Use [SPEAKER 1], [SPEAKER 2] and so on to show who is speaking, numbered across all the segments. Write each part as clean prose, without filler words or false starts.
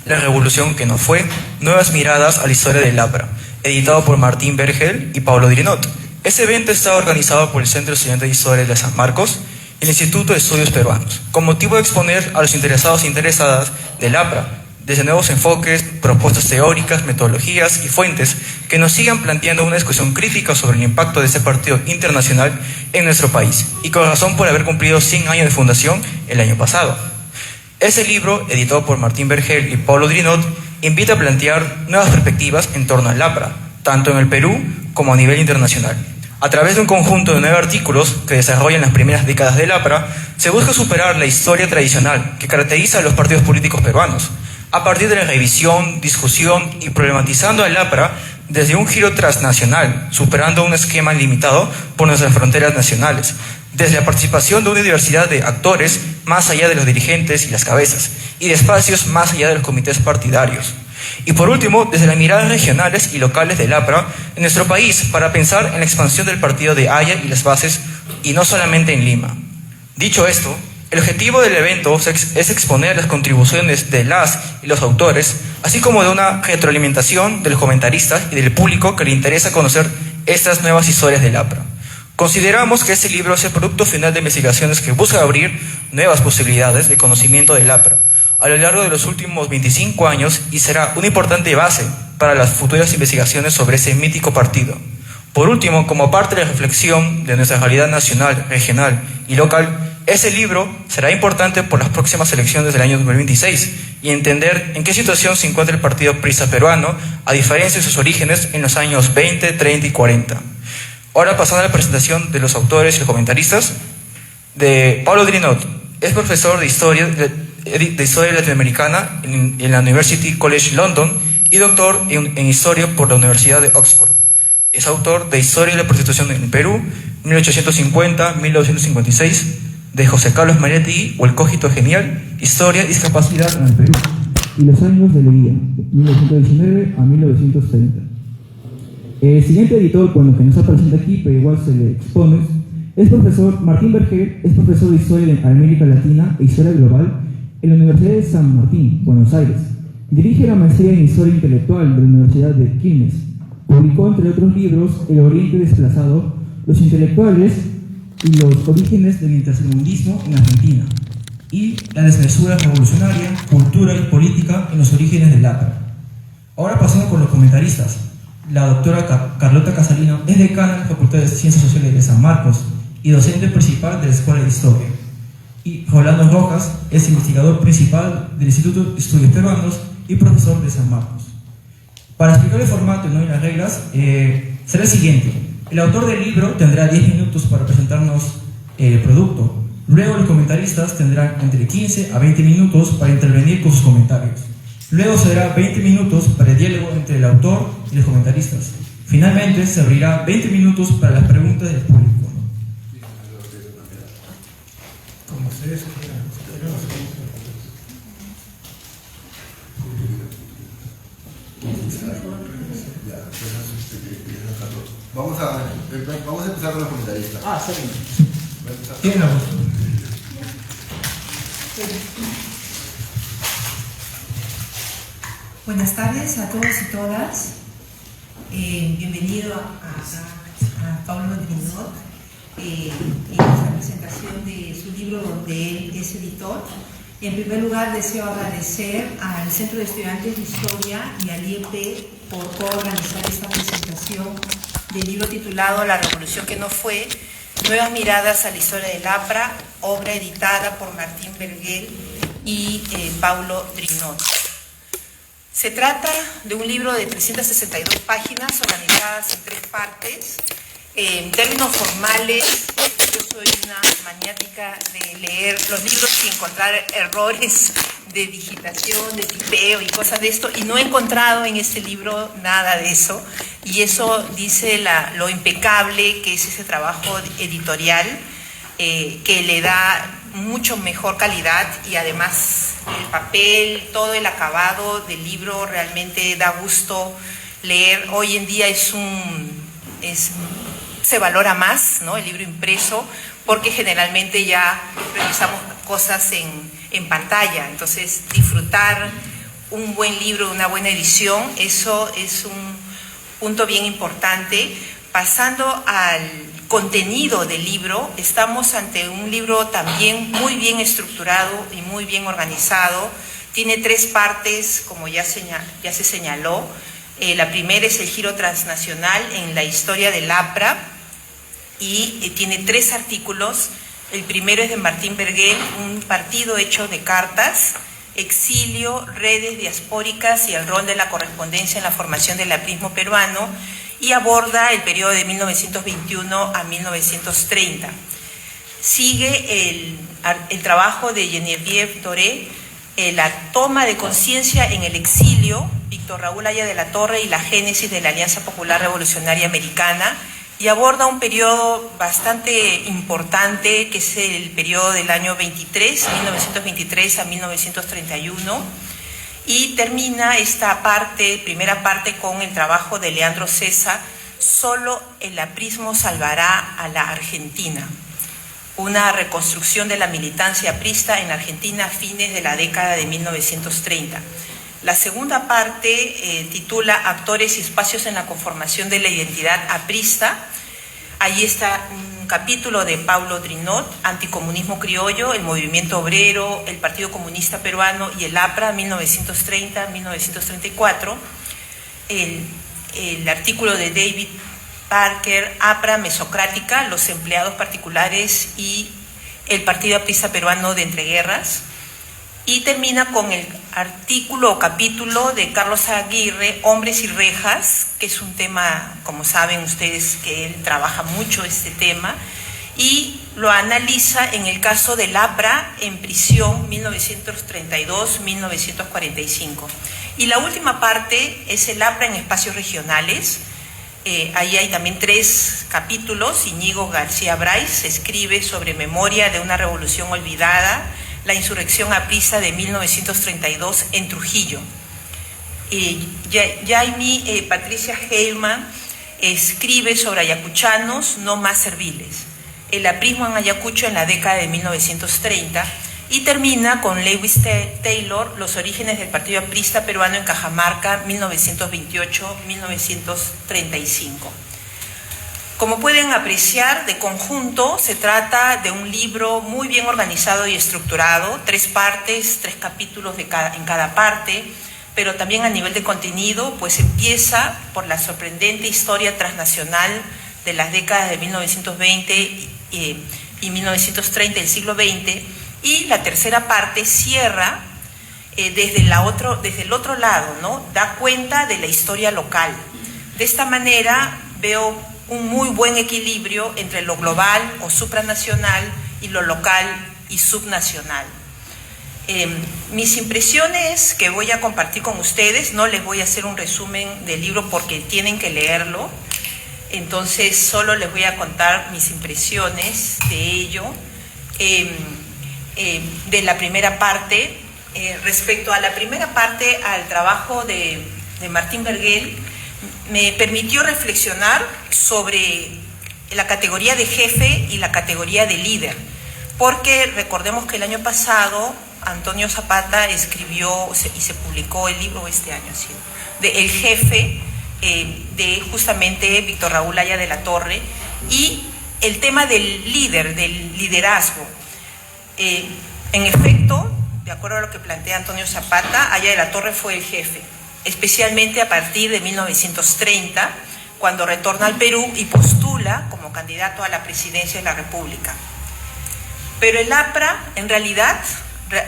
[SPEAKER 1] La revolución que no fue, nuevas miradas a la historia del APRA, editado por Martín Vergel y Pablo Drinot. Este evento está organizado por el Centro Estudiante de Historia de San Marcos y el Instituto de Estudios Peruanos, con motivo de exponer a los interesados e interesadas del APRA, desde nuevos enfoques, propuestas teóricas, metodologías y fuentes que nos sigan planteando una discusión crítica sobre el impacto de este partido internacional en nuestro país, y con razón por haber cumplido 100 años de fundación el año pasado. Este libro, editado por Martín Vergel y Pablo Drinot, invita a plantear nuevas perspectivas en torno al APRA, tanto en el Perú como a nivel internacional. A través de un conjunto de 9 artículos que desarrollan las primeras décadas del APRA, se busca superar la historia tradicional que caracteriza a los partidos políticos peruanos, a partir de la revisión, discusión y problematizando al APRA desde un giro transnacional, superando un esquema limitado por nuestras fronteras nacionales, desde la participación de una diversidad de actores más allá de los dirigentes y las cabezas, y de espacios más allá de los comités partidarios. Y por último, desde las miradas regionales y locales del APRA en nuestro país, para pensar en la expansión del partido de Haya y las bases, y no solamente en Lima. Dicho esto, el objetivo del evento es exponer las contribuciones de las y los autores, así como de una retroalimentación de los comentaristas y del público que le interesa conocer estas nuevas historias del APRA. Consideramos que este libro es el producto final de investigaciones que busca abrir nuevas posibilidades de conocimiento del APRA a lo largo de los últimos 25 años y será una importante base para las futuras investigaciones sobre ese mítico partido. Por último, como parte de la reflexión de nuestra realidad nacional, regional y local, ese libro será importante por las próximas elecciones del año 2026 y entender en qué situación se encuentra el partido PRISA peruano, a diferencia de sus orígenes en los años 20, 30 y 40. Ahora pasando a la presentación de los autores y los comentaristas. De Pablo Drinot, es profesor de Historia Latinoamericana en la University College London y doctor en Historia por la Universidad de Oxford. Es autor de Historia de la Prostitución en Perú, 1850-1956, de José Carlos Mariátegui o El Cogito Genial, Historia y Discapacidad en el Perú, y los años de Leguía, 1919 a 1930. El siguiente editor, bueno, que no está presente aquí, pero igual se le expone, es profesor Martín Vergel, es profesor de Historia de América Latina e Historia Global en la Universidad de San Martín, Buenos Aires. Dirige la maestría en Historia Intelectual de la Universidad de Quilmes. Publicó, entre otros libros, El Oriente Desplazado, Los Intelectuales y los Orígenes del Intermundismo en Argentina, y La Desmesura Revolucionaria, Cultura y Política en los Orígenes del APRA. Ahora pasamos con los comentaristas. La doctora Carlota Casalino es decana de la Facultad de Ciencias Sociales de San Marcos y docente principal de la Escuela de Historia. Y Rolando Rojas es investigador principal del Instituto de Estudios Peruanos y profesor de San Marcos. Para explicar el formato y las reglas, será el siguiente. El autor del libro tendrá 10 minutos para presentarnos el producto. Luego los comentaristas tendrán entre 15 a 20 minutos para intervenir con sus comentarios. Luego será 20 minutos para el diálogo entre el autor y los comentaristas. Finalmente se abrirá 20 minutos para las preguntas del público.
[SPEAKER 2] Vamos a empezar con los comentaristas.
[SPEAKER 1] Sí. Tiene la voz.
[SPEAKER 3] Buenas tardes a todos y todas. Bienvenido a Pablo Drinot en esta presentación de su libro donde él es editor. En primer lugar, deseo agradecer al Centro de Estudiantes de Historia y al IEP por organizar esta presentación del libro titulado La Revolución que no fue, Nuevas miradas a la historia del APRA, obra editada por Martín Vergel y Pablo Drinot. Se trata de un libro de 362 páginas organizadas en 3 partes. En términos formales, yo soy una maniática de leer los libros y encontrar errores de digitación, de tipeo y cosas de esto, y no he encontrado en este libro nada de eso, y eso dice lo impecable que es ese trabajo editorial, que le da mucho mejor calidad, y además el papel, todo el acabado del libro realmente da gusto leer. Hoy en día se valora más, ¿no?, el libro impreso, porque generalmente ya revisamos cosas en pantalla. Entonces, disfrutar un buen libro, una buena edición. Eso es un punto bien importante. Pasando al contenido del libro, estamos ante un libro también muy bien estructurado y muy bien organizado. Tiene 3 partes, como ya se señaló. La primera es el giro transnacional en la historia del APRA y tiene 3 artículos. El primero es de Martín Vergel, un partido hecho de cartas, exilio, redes diaspóricas y el rol de la correspondencia en la formación del aprismo peruano, y aborda el periodo de 1921 a 1930. Sigue el trabajo de Geneviève Doré, la toma de conciencia en el exilio, Víctor Raúl Haya de la Torre y la génesis de la Alianza Popular Revolucionaria Americana, y aborda un periodo bastante importante, que es el periodo del año 1923 a 1931, y termina esta primera parte, con el trabajo de Leandro César, Solo el aprismo salvará a la Argentina, una reconstrucción de la militancia aprista en Argentina a fines de la década de 1930. La segunda parte titula Actores y espacios en la conformación de la identidad aprista. Allí está un capítulo de Paulo Drinot, Anticomunismo criollo, el movimiento obrero, el Partido Comunista Peruano y el APRA, 1930-1934. El artículo de David Parker, APRA Mesocrática, los empleados particulares y el Partido Aprista Peruano de entreguerras. Y termina con el artículo o capítulo de Carlos Aguirre, Hombres y Rejas, que es un tema, como saben ustedes, que él trabaja mucho este tema, y lo analiza en el caso del APRA en prisión 1932-1945. Y la última parte es el APRA en espacios regionales. Ahí hay también 3 capítulos. Íñigo García Brais escribe sobre memoria de una revolución olvidada, la insurrección aprista de 1932 en Trujillo. Jaime Patricia Heilman escribe sobre ayacuchanos no más serviles, el aprismo en Ayacucho en la década de 1930, y termina con Lewis Taylor, los orígenes del Partido Aprista Peruano en Cajamarca, 1928-1935. Como pueden apreciar, de conjunto se trata de un libro muy bien organizado y estructurado, 3 partes, 3 capítulos en cada parte, pero también a nivel de contenido, pues empieza por la sorprendente historia transnacional de las décadas de 1920 y 1930 del siglo XX, y la tercera parte cierra desde el otro lado, ¿no? Da cuenta de la historia local. De esta manera veo un muy buen equilibrio entre lo global o supranacional y lo local y subnacional. Mis impresiones que voy a compartir con ustedes, no les voy a hacer un resumen del libro porque tienen que leerlo, entonces solo les voy a contar mis impresiones de ello. De la primera parte, respecto a la primera parte, al trabajo de Martín Vergel, me permitió reflexionar sobre la categoría de jefe y la categoría de líder, porque recordemos que el año pasado Antonio Zapata escribió y se publicó el libro este año, ¿sí?, de El Jefe, de justamente Víctor Raúl Haya de la Torre, y el tema del líder, del liderazgo. En efecto, de acuerdo a lo que plantea Antonio Zapata, Haya de la Torre fue el jefe, especialmente a partir de 1930, cuando retorna al Perú y postula como candidato a la presidencia de la República. Pero el APRA, en realidad,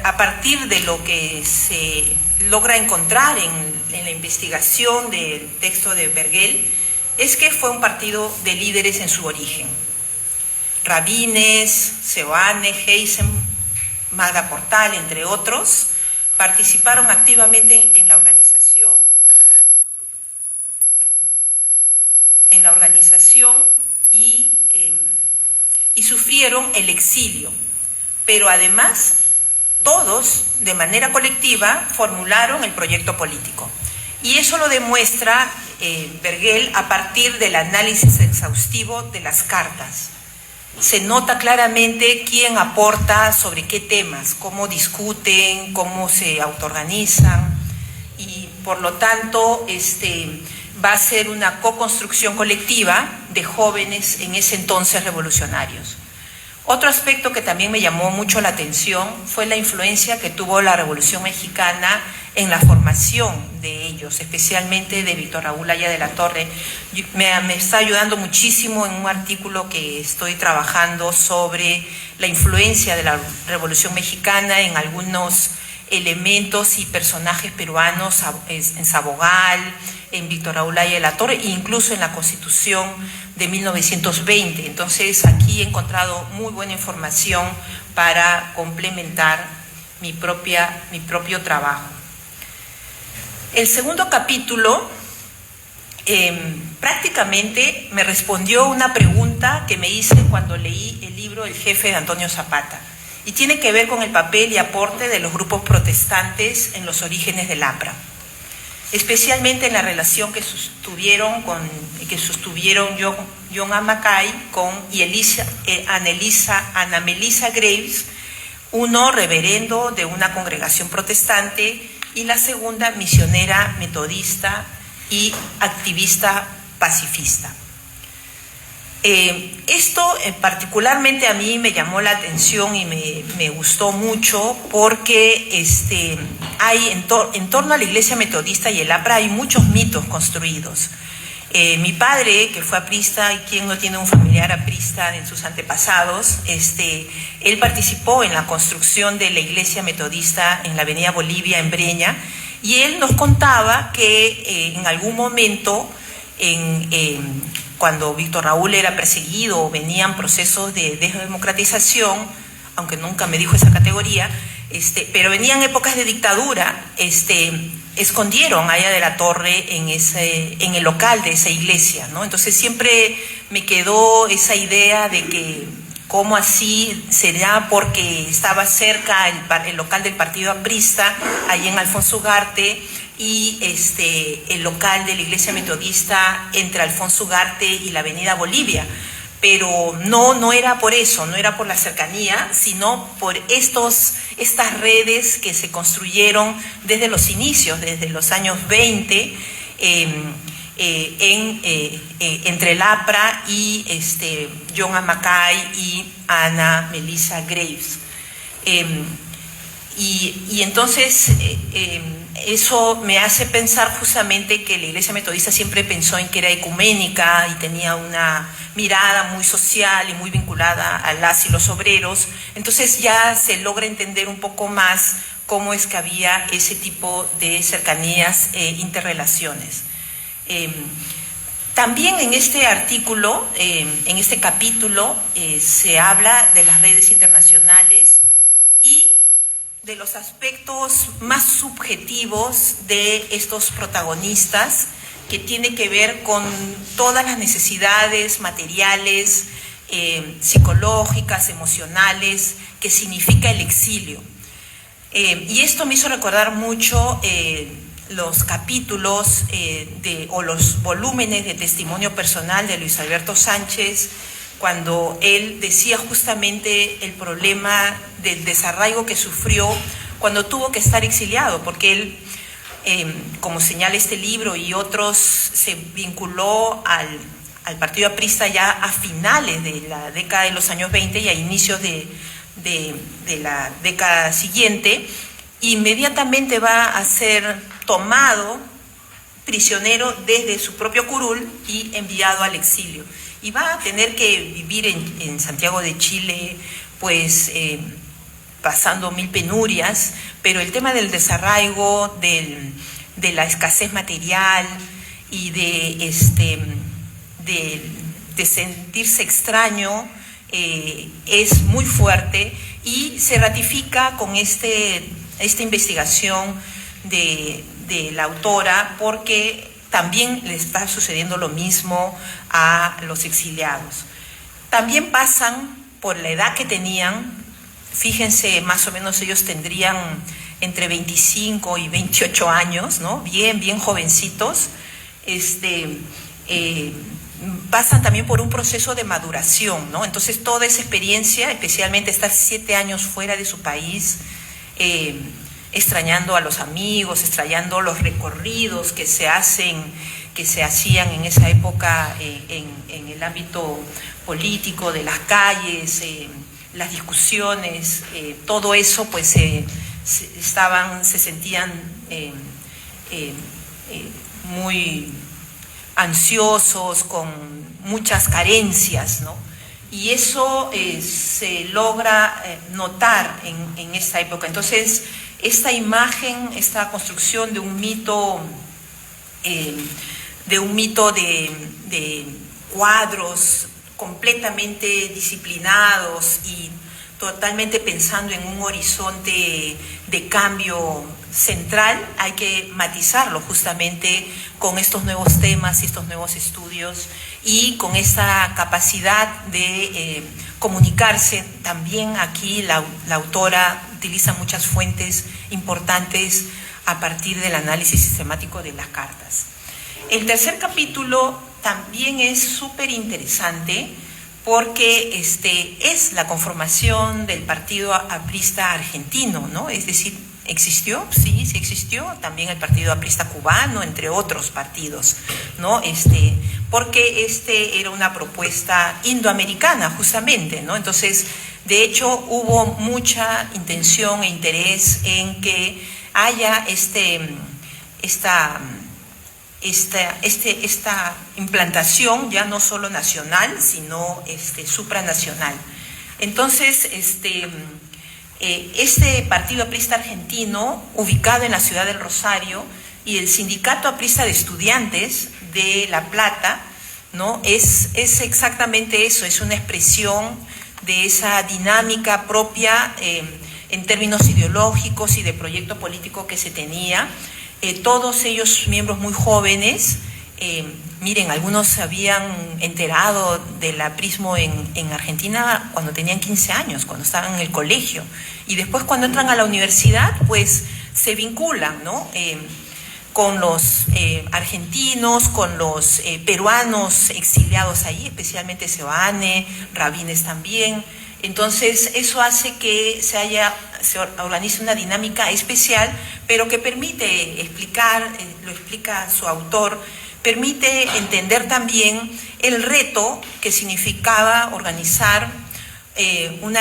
[SPEAKER 3] a partir de lo que se logra encontrar en la investigación del texto de Vergel, es que fue un partido de líderes en su origen. Rabines, Seoane, Heisen, Magda Portal, entre otros, participaron activamente en la organización y sufrieron el exilio, pero además todos, de manera colectiva, formularon el proyecto político. Y eso lo demuestra Vergel a partir del análisis exhaustivo de las cartas. Se nota claramente quién aporta sobre qué temas, cómo discuten, cómo se autoorganizan. y por lo tanto va a ser una co-construcción colectiva de jóvenes en ese entonces revolucionarios. Otro aspecto que también me llamó mucho la atención fue la influencia que tuvo la Revolución Mexicana en la formación de ellos, especialmente de Víctor Raúl Haya de la Torre. Me está ayudando muchísimo en un artículo que estoy trabajando sobre la influencia de la Revolución Mexicana en algunos elementos y personajes peruanos, en Sabogal, en Víctor Raúl Haya de la Torre e incluso en la Constitución de 1920. Entonces aquí he encontrado muy buena información para complementar mi propio trabajo. El segundo capítulo prácticamente me respondió una pregunta que me hice cuando leí el libro El jefe de Antonio Zapata, y tiene que ver con el papel y aporte de los grupos protestantes en los orígenes del APRA, especialmente en la relación que sostuvieron John A. Mackay y Ana Melissa Graves, uno reverendo de una congregación protestante y la segunda misionera metodista y activista pacifista. Esto particularmente a mí me llamó la atención y me gustó mucho porque hay en torno a la Iglesia Metodista y el APRA hay muchos mitos construidos. Mi padre, que fue aprista, y quien no tiene un familiar aprista en sus antepasados, él participó en la construcción de la Iglesia Metodista en la Avenida Bolivia, en Breña, y él nos contaba que en algún momento, cuando Víctor Raúl era perseguido o venían procesos de desdemocratización, aunque nunca me dijo esa categoría, pero venían épocas de dictadura, escondieron a Haya de la Torre en el local de esa iglesia, ¿no? Entonces siempre me quedó esa idea de que cómo así será porque estaba cerca el local del partido aprista, ahí en Alfonso Ugarte, y el local de la Iglesia Metodista entre Alfonso Ugarte y la Avenida Bolivia. Pero no era por eso, no era por la cercanía, sino por estas redes que se construyeron desde los inicios, desde los años 20, entre el APRA y John A. Mackay y Ana Melissa Graves. Y entonces eso me hace pensar justamente que la Iglesia Metodista siempre pensó en que era ecuménica y tenía una mirada muy social y muy vinculada a las y los obreros. Entonces ya se logra entender un poco más cómo es que había ese tipo de cercanías e interrelaciones. También en este artículo, en este capítulo, se habla de las redes internacionales y de los aspectos más subjetivos de estos protagonistas, que tiene que ver con todas las necesidades materiales, psicológicas, emocionales, que significa el exilio. Y esto me hizo recordar mucho los capítulos o los volúmenes de testimonio personal de Luis Alberto Sánchez, cuando él decía justamente el problema del desarraigo que sufrió cuando tuvo que estar exiliado, porque él, como señala este libro y otros, se vinculó al partido aprista ya a finales de la década de los años 20 y a inicios de la década siguiente. Inmediatamente va a ser tomado prisionero desde su propio curul y enviado al exilio. Y va a tener que vivir en Santiago de Chile, pues pasando mil penurias, pero el tema del desarraigo, de la escasez material y de sentirse extraño es muy fuerte, y se ratifica con esta investigación de la autora, porque también le está sucediendo lo mismo a los exiliados. También pasan por la edad que tenían. Fíjense, más o menos ellos tendrían entre 25 y 28 años, ¿no? Bien jovencitos. Pasan también por un proceso de maduración, ¿no? Entonces toda esa experiencia, especialmente estar 7 años fuera de su país, extrañando a los amigos, extrañando los recorridos que se hacían en esa época en el ámbito político, de las calles, las discusiones, todo eso pues se sentían muy ansiosos, con muchas carencias, ¿no? Y eso se logra notar en esta época. Entonces, esta imagen, esta construcción de un mito de cuadros completamente disciplinados y totalmente pensando en un horizonte de cambio central, hay que matizarlo justamente con estos nuevos temas y estos nuevos estudios, y con esa capacidad de comunicarse. También aquí la autora utiliza muchas fuentes importantes a partir del análisis sistemático de las cartas. El tercer capítulo también es súper interesante porque es la conformación del Partido Aprista Argentino, ¿no? Es decir, ¿existió? Sí existió. También el Partido Aprista Cubano, entre otros partidos, ¿no? Porque era una propuesta indoamericana, justamente, ¿no? Entonces, de hecho, hubo mucha intención e interés en que haya esta implantación ya no solo nacional, sino supranacional. Entonces, este Partido Aprista Argentino, ubicado en la ciudad del Rosario, y el Sindicato Aprista de Estudiantes de La Plata, ¿no? Es exactamente eso, es una expresión de esa dinámica propia en términos ideológicos y de proyecto político que se tenía. Todos ellos miembros muy jóvenes. Miren, algunos se habían enterado del aprismo en Argentina cuando tenían 15 años, cuando estaban en el colegio. Y después, cuando entran a la universidad, pues se vinculan, ¿no? Con los argentinos, con los peruanos exiliados ahí, especialmente Seoane, Rabines también. Entonces, eso hace que se organice una dinámica especial, pero que permite explicar, lo explica su autor, permite entender también el reto que significaba organizar un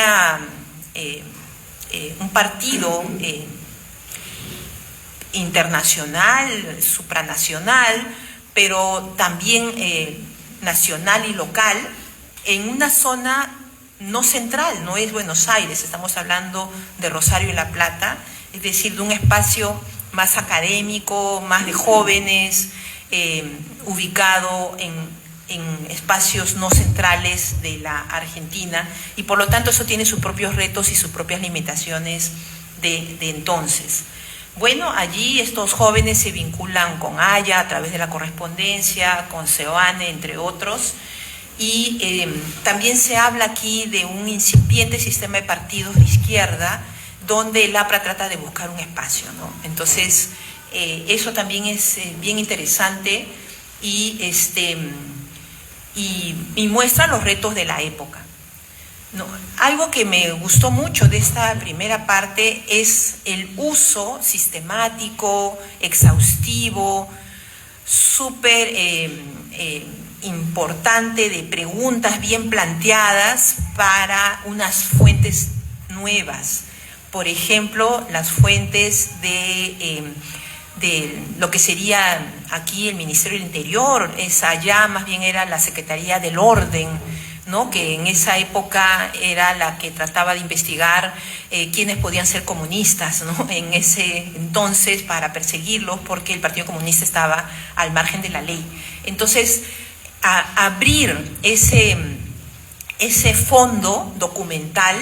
[SPEAKER 3] partido internacional, supranacional, pero también nacional y local, en una zona no central, no es Buenos Aires, estamos hablando de Rosario y La Plata, es decir, de un espacio más académico, más de jóvenes, ubicado en espacios no centrales de la Argentina, y por lo tanto eso tiene sus propios retos y sus propias limitaciones de entonces. Bueno, allí estos jóvenes se vinculan con Haya a través de la correspondencia, con Seoane, entre otros, y también se habla aquí de un incipiente sistema de partidos de izquierda donde el APRA trata de buscar un espacio, ¿no? Entonces, eso también es bien interesante y muestra los retos de la época. No, algo que me gustó mucho de esta primera parte es el uso sistemático, exhaustivo, súper importante de preguntas bien planteadas para unas fuentes nuevas. Por ejemplo, las fuentes de lo que sería aquí el Ministerio del Interior, esa ya más bien era la Secretaría del Orden, ¿no? Que en esa época era la que trataba de investigar quiénes podían ser comunistas, ¿no? En ese entonces, para perseguirlos, porque el Partido Comunista estaba al margen de la ley. Entonces, abrir ese fondo documental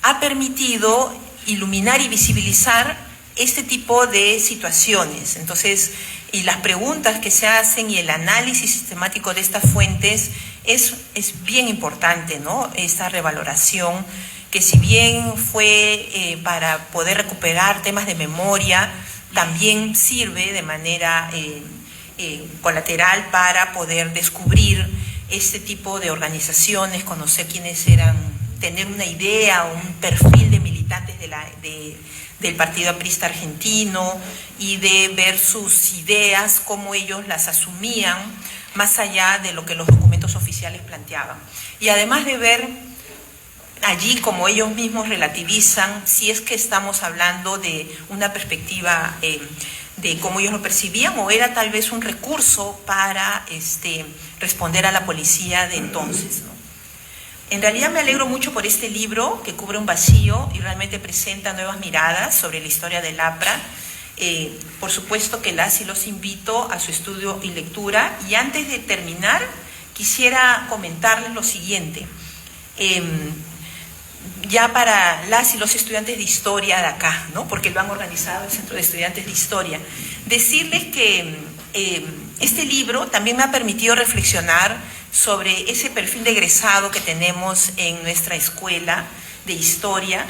[SPEAKER 3] ha permitido iluminar y visibilizar este tipo de situaciones. Entonces, y las preguntas que se hacen y el análisis sistemático de estas fuentes es bien importante, ¿no? Esta revaloración, que si bien fue para poder recuperar temas de memoria, también sirve de manera colateral para poder descubrir este tipo de organizaciones, conocer quiénes eran, tener una idea o un perfil de militantes de del Partido Aprista Argentino y de ver sus ideas, cómo ellos las asumían, más allá de lo que los documentos oficiales planteaban. Y además de ver allí cómo ellos mismos relativizan, si es que estamos hablando de una perspectiva de cómo ellos lo percibían, o era tal vez un recurso para responder a la policía de entonces, ¿no? En realidad me alegro mucho por este libro que cubre un vacío y realmente presenta nuevas miradas sobre la historia del APRA. Por supuesto que las y los invito a su estudio y lectura. Y antes de terminar, quisiera comentarles lo siguiente. Ya para las y los estudiantes de historia de acá, ¿no? Porque lo han organizado el Centro de Estudiantes de Historia, decirles que este libro también me ha permitido reflexionar sobre ese perfil de egresado que tenemos en nuestra escuela de historia,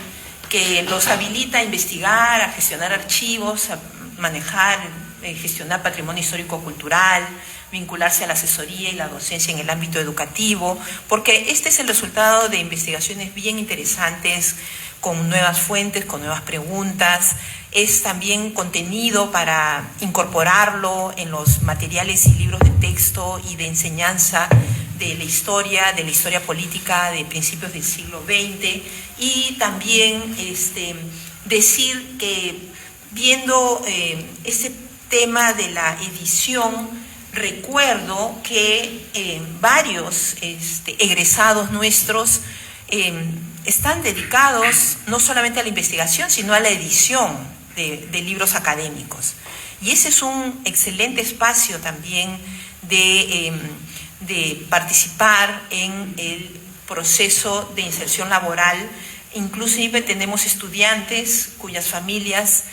[SPEAKER 3] que los habilita a investigar, a gestionar archivos, a manejar, gestionar patrimonio histórico-cultural, vincularse a la asesoría y la docencia en el ámbito educativo, porque este es el resultado de investigaciones bien interesantes, con nuevas fuentes, con nuevas preguntas. Es también contenido para incorporarlo en los materiales y libros de texto y de enseñanza de la historia política de principios del siglo XX, y también decir que viendo este tema de la edición, recuerdo que varios egresados nuestros están dedicados no solamente a la investigación, sino a la edición de libros académicos. Y ese es un excelente espacio también de participar en el proceso de inserción laboral. Inclusive tenemos estudiantes cuyas familias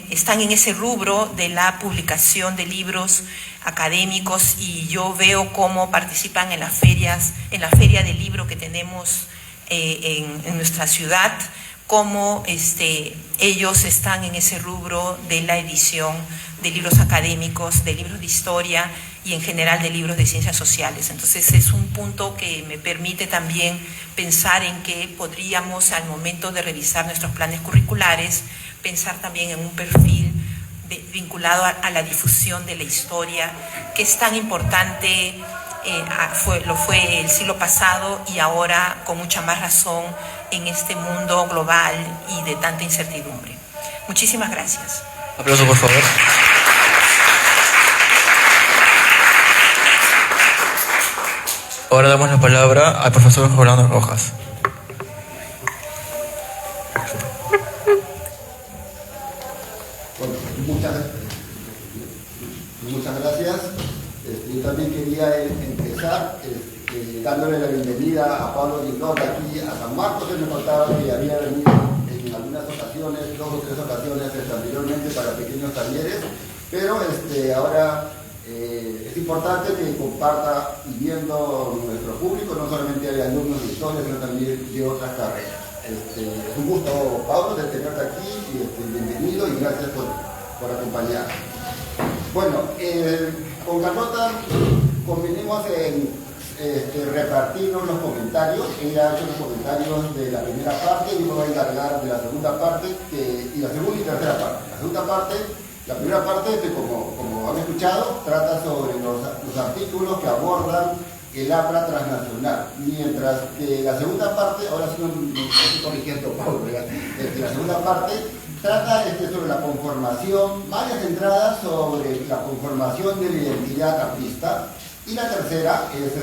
[SPEAKER 3] están en ese rubro de la publicación de libros académicos, y yo veo cómo participan en las ferias, en la feria del libro que tenemos en nuestra ciudad, cómo ellos están en ese rubro de la edición de libros académicos, de libros de historia y en general de libros de ciencias sociales. Entonces es un punto que me permite también pensar en que podríamos, al momento de revisar nuestros planes curriculares, pensar también en un perfil vinculado a la difusión de la historia, que es tan importante, lo fue el siglo pasado y ahora con mucha más razón en este mundo global y de tanta incertidumbre. Muchísimas gracias.
[SPEAKER 1] Aplauso, por favor. Ahora damos la palabra al profesor Rolando Rojas.
[SPEAKER 2] Bueno, muchas gracias. Yo también quería empezar dándole la bienvenida a Pablo Dirinot aquí a San Marcos. Él me contaba que había venido en algunas ocasiones, 2 o 3 ocasiones anteriormente, para pequeños talleres, pero ahora es importante que comparta y viendo nuestro público, no solamente hay alumnos de historia, sino también de otras carreras. Es un gusto, Pablo, de tenerte aquí, y bienvenido y gracias por acompañarnos. Bueno, con Carlota convenimos en repartirnos los comentarios. Ella ha hecho los comentarios de la primera parte y yo me voy a encargar de la segunda parte, y la segunda y tercera parte. La segunda parte, la primera parte, como han escuchado, trata sobre los artículos que abordan el APRA transnacional, mientras que la segunda parte, ahora sí me estoy corrigiendo, Pablo, la segunda parte trata sobre la conformación, varias entradas sobre la conformación de la identidad aprista, y la tercera es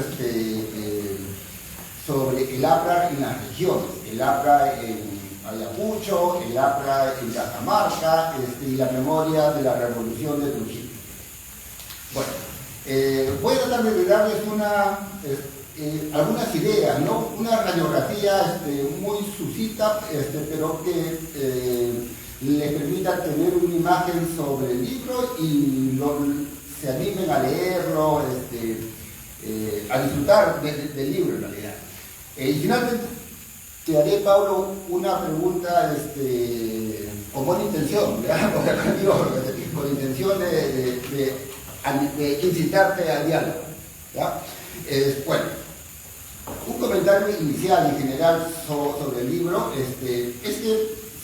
[SPEAKER 2] sobre el APRA en las regiones, el APRA en Ayacucho, el APRA en Cajamarca, y la memoria de la Revolución de Trujillo. Bueno, voy a tratar de darles algunas ideas, ¿no? Una radiografía muy sucinta, pero que les permita tener una imagen sobre el libro y se animen a leerlo, a disfrutar del libro en realidad. Y finalmente te haré, Pablo, una pregunta con buena intención, ¿verdad? Con intención de incitarte al diálogo, ¿ya? Bueno, un comentario inicial y general sobre el libro es que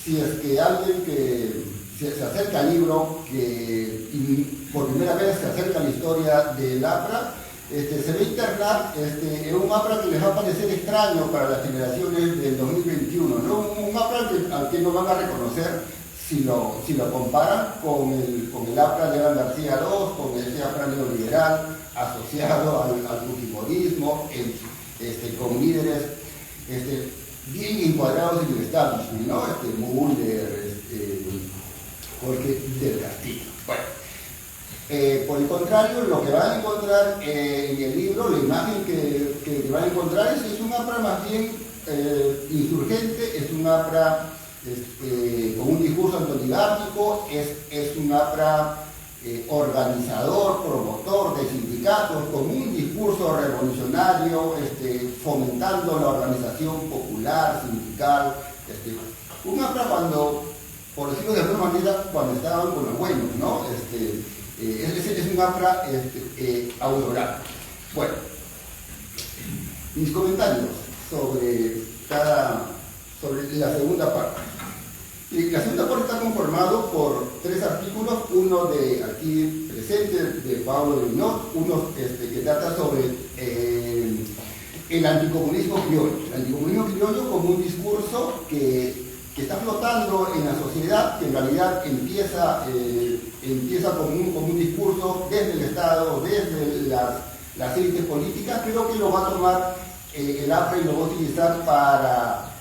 [SPEAKER 2] si es que alguien que se acerca al libro, y por primera vez se acerca a la historia del APRA, se va a internar en un APRA que les va a parecer extraño para las generaciones del 2021, ¿no? Un APRA al que no van a reconocer si lo comparan con el APRA de Evan García II, con ese APRA neoliberal asociado al fujimorismo, con líderes bien encuadrados en el establishment, ¿no? Müller, Jorge del Castillo. Bueno, por el contrario, lo que van a encontrar en el libro, la imagen que van a encontrar es un APRA más bien insurgente, es un APRA con un discurso antioligárquico, es un APRA organizador, promotor de sindicatos, con un discurso revolucionario, fomentando la organización popular, sindical, un APRA cuando, por decirlo de alguna manera, cuando estaban con los buenos, ¿no? Es un APRA autoral. Bueno, mis comentarios sobre la segunda parte. La segunda parte está conformado por 3 artículos, uno de aquí presente, de Pablo Drinot, uno que trata sobre el anticomunismo criollo. El anticomunismo criollo como un discurso que está flotando en la sociedad, que en realidad empieza como un discurso desde el Estado, desde las élites políticas, pero que lo va a tomar el APRA y lo va a utilizar para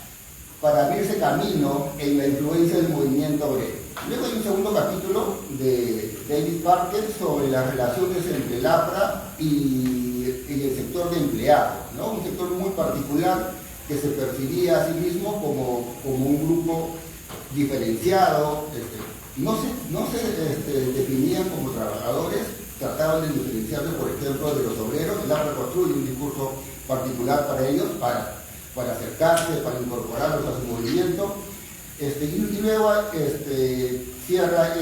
[SPEAKER 2] abrirse camino en la influencia del movimiento obrero. Luego hay un segundo capítulo de David Parker sobre las relaciones entre el APRA y el sector de empleados, ¿no? Un sector muy particular que se percibía a sí mismo como un grupo diferenciado, no se definían como trabajadores, trataban de diferenciarse, por ejemplo, de los obreros. El APRA construye un discurso particular para ellos, para acercarse, para incorporarlos a su movimiento, y luego cierra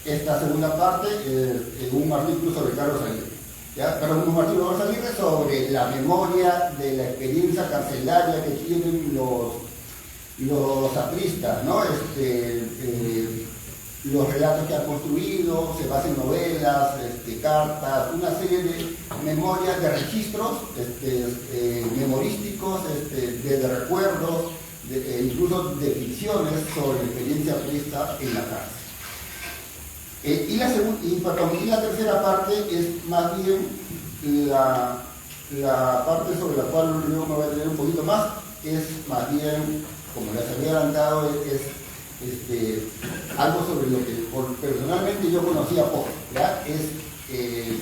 [SPEAKER 2] esta segunda parte un artículo sobre Carlos Aguirre. Un artículo de Carlos Aguirre sobre la memoria de la experiencia carcelaria que tienen los apristas, ¿no? Los relatos que han construido, se basan en novelas, cartas, una serie de memorias, de registros memorísticos, de recuerdos, incluso de ficciones sobre la experiencia aprista en la cárcel. Y la tercera parte es más bien la parte sobre la cual yo me voy a tener un poquito más, es más bien, como les había adelantado, es algo sobre lo que personalmente yo conocía poco, ¿ya? Es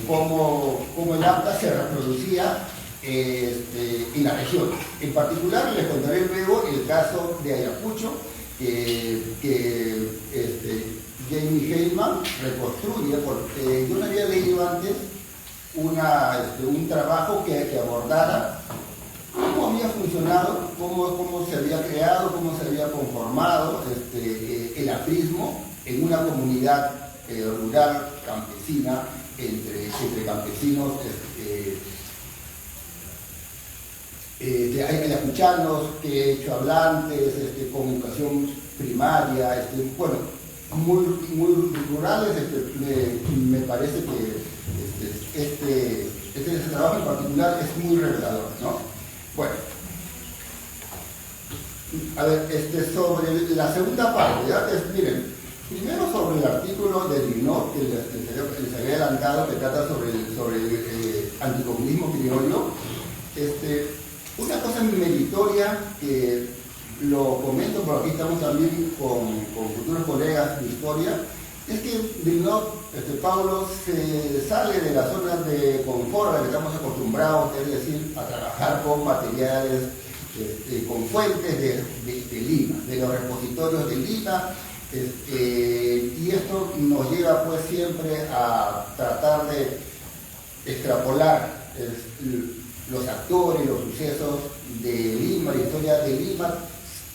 [SPEAKER 2] cómo el APRA se reproducía en la región. En particular, les contaré luego el caso de Ayacucho, que Jamie Heyman reconstruye, porque yo no había leído antes un trabajo que abordara cómo había funcionado, cómo se había creado, cómo se había conformado el aprismo en una comunidad rural, campesina, entre campesinos ayacuchanos, hechohablantes, con educación primaria, muy rurales. Me parece que ese trabajo en particular es muy revelador, ¿no? Bueno, a ver, sobre la segunda parte, ¿ya? Miren, primero sobre el artículo de Drinot, que les había adelantado, que trata sobre el anticomunismo criollo. Una cosa meritoria que lo comento, porque aquí estamos también con futuros colegas de historia, es que Drinot, Pablo, se sale de las zonas de confort a las que estamos acostumbrados, es decir, a trabajar con materiales, con fuentes de Lima, de los repositorios de Lima, y esto nos lleva pues siempre a tratar de extrapolar los actores, los sucesos de Lima, la historia de Lima,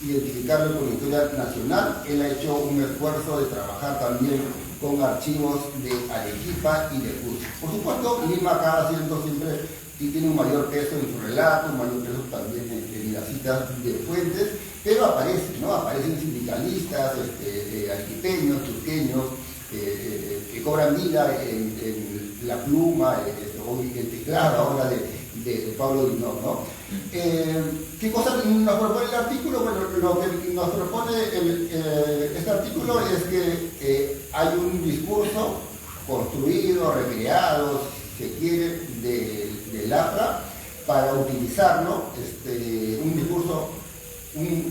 [SPEAKER 2] identificarlo con la historia nacional. Él ha hecho un esfuerzo de trabajar también con archivos de Arequipa y de Cusco. Por supuesto, Lima acaba siendo siempre y tiene un mayor peso en su relato, un mayor peso también en las citas de fuentes, pero aparecen, ¿no? Aparecen sindicalistas, arequipeños, turqueños, que cobran vida en la pluma, el teclado ahora de Pablo Dinoth, ¿no? ¿Qué cosa nos propone el artículo? Bueno, lo que nos propone este artículo es que hay un discurso construido, recreado, si se quiere, del APRA para utilizarlo, un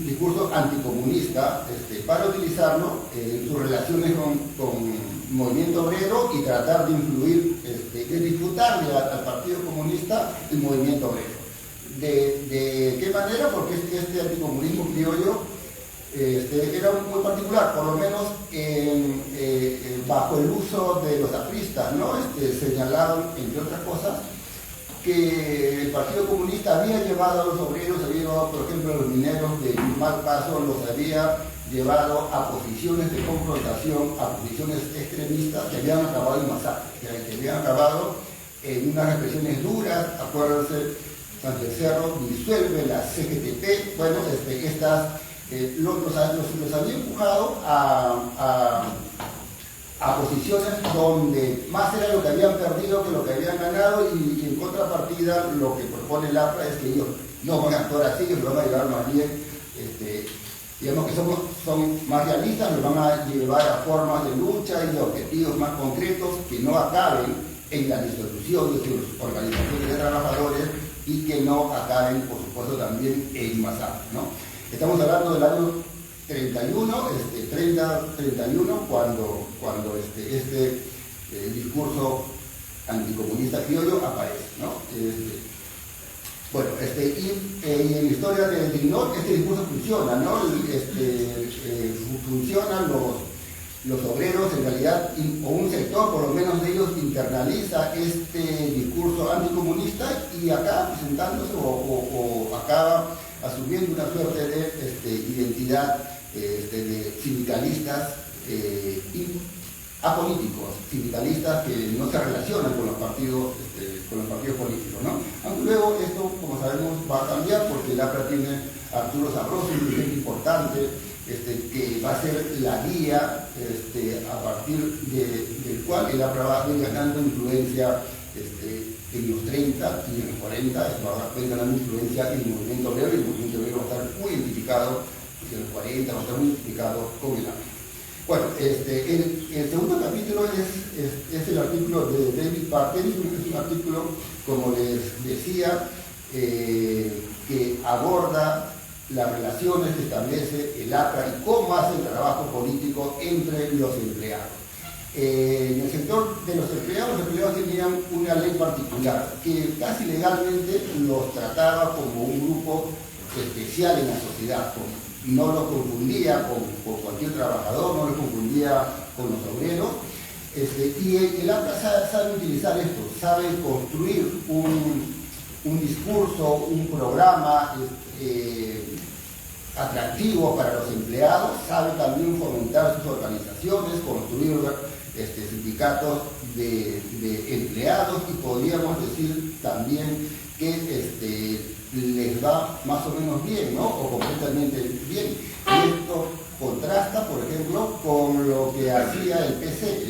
[SPEAKER 2] discurso anticomunista, para utilizarlo en sus relaciones con el movimiento obrero y tratar de influir, de disputarle al Partido Comunista el movimiento obrero. ¿De qué manera? Porque este anticomunismo criollo era muy particular, por lo menos bajo el uso de los apristas, ¿no? Señalaron, entre otras cosas, que el Partido Comunista había llevado a los obreros, había llevado, por ejemplo, a los mineros de mal paso, los había llevado a posiciones de confrontación, a posiciones extremistas que habían acabado en masacres, que habían acabado en unas represiones duras. Acuérdense, Sánchez Cerro disuelve la CGTP, bueno, los había empujado a posiciones donde más era lo que habían perdido que lo que habían ganado, y en contrapartida lo que propone el APRA es que ellos no van a actuar así, que lo van a llevar más bien, digamos que son más realistas, los van a llevar a formas de lucha y de objetivos más concretos que no acaben en la disolución de sus organizaciones de trabajadores y que no acaben, por supuesto, también en masacres, ¿no? Estamos hablando del año 31, 30-31, cuando este discurso anticomunista criollo aparece, ¿no? Bueno, y en la historia de Dinoth este discurso funciona, ¿no? Funcionan los obreros, en realidad, o un sector, por lo menos de ellos, internaliza este discurso anticomunista y acaba presentándose o acaba asumiendo una suerte de identidad de sindicalistas apolíticos, sindicalistas que no se relacionan con los partidos políticos, ¿no? Aunque luego esto, como sabemos, va a cambiar porque el APRA tiene a Arturo Sabroso, un dirigente importante, que va a ser la guía a partir del cual el APRA va a ir ganando influencia en los 30 y en los 40, va a ir ganando influencia en el movimiento obrero, y el movimiento obrero va a estar muy identificado, en los 40 va a estar muy identificado con el APRA. Bueno, el segundo capítulo es el artículo de David Parker, es un artículo, como les decía, que aborda las relaciones que establece el APRA y cómo hace el trabajo político entre los empleados. En el sector de los empleados tenían una ley particular que casi legalmente los trataba como un grupo especial en la sociedad, no los confundía con cualquier trabajador, no los confundía con los obreros, y el APRA sabe utilizar esto, sabe construir un discurso, un programa atractivo para los empleados, sabe también fomentar sus organizaciones, construir sindicatos de empleados, y podríamos decir también que les va más o menos bien, ¿no? O completamente bien. Y esto contrasta, por ejemplo, con lo que hacía el PC,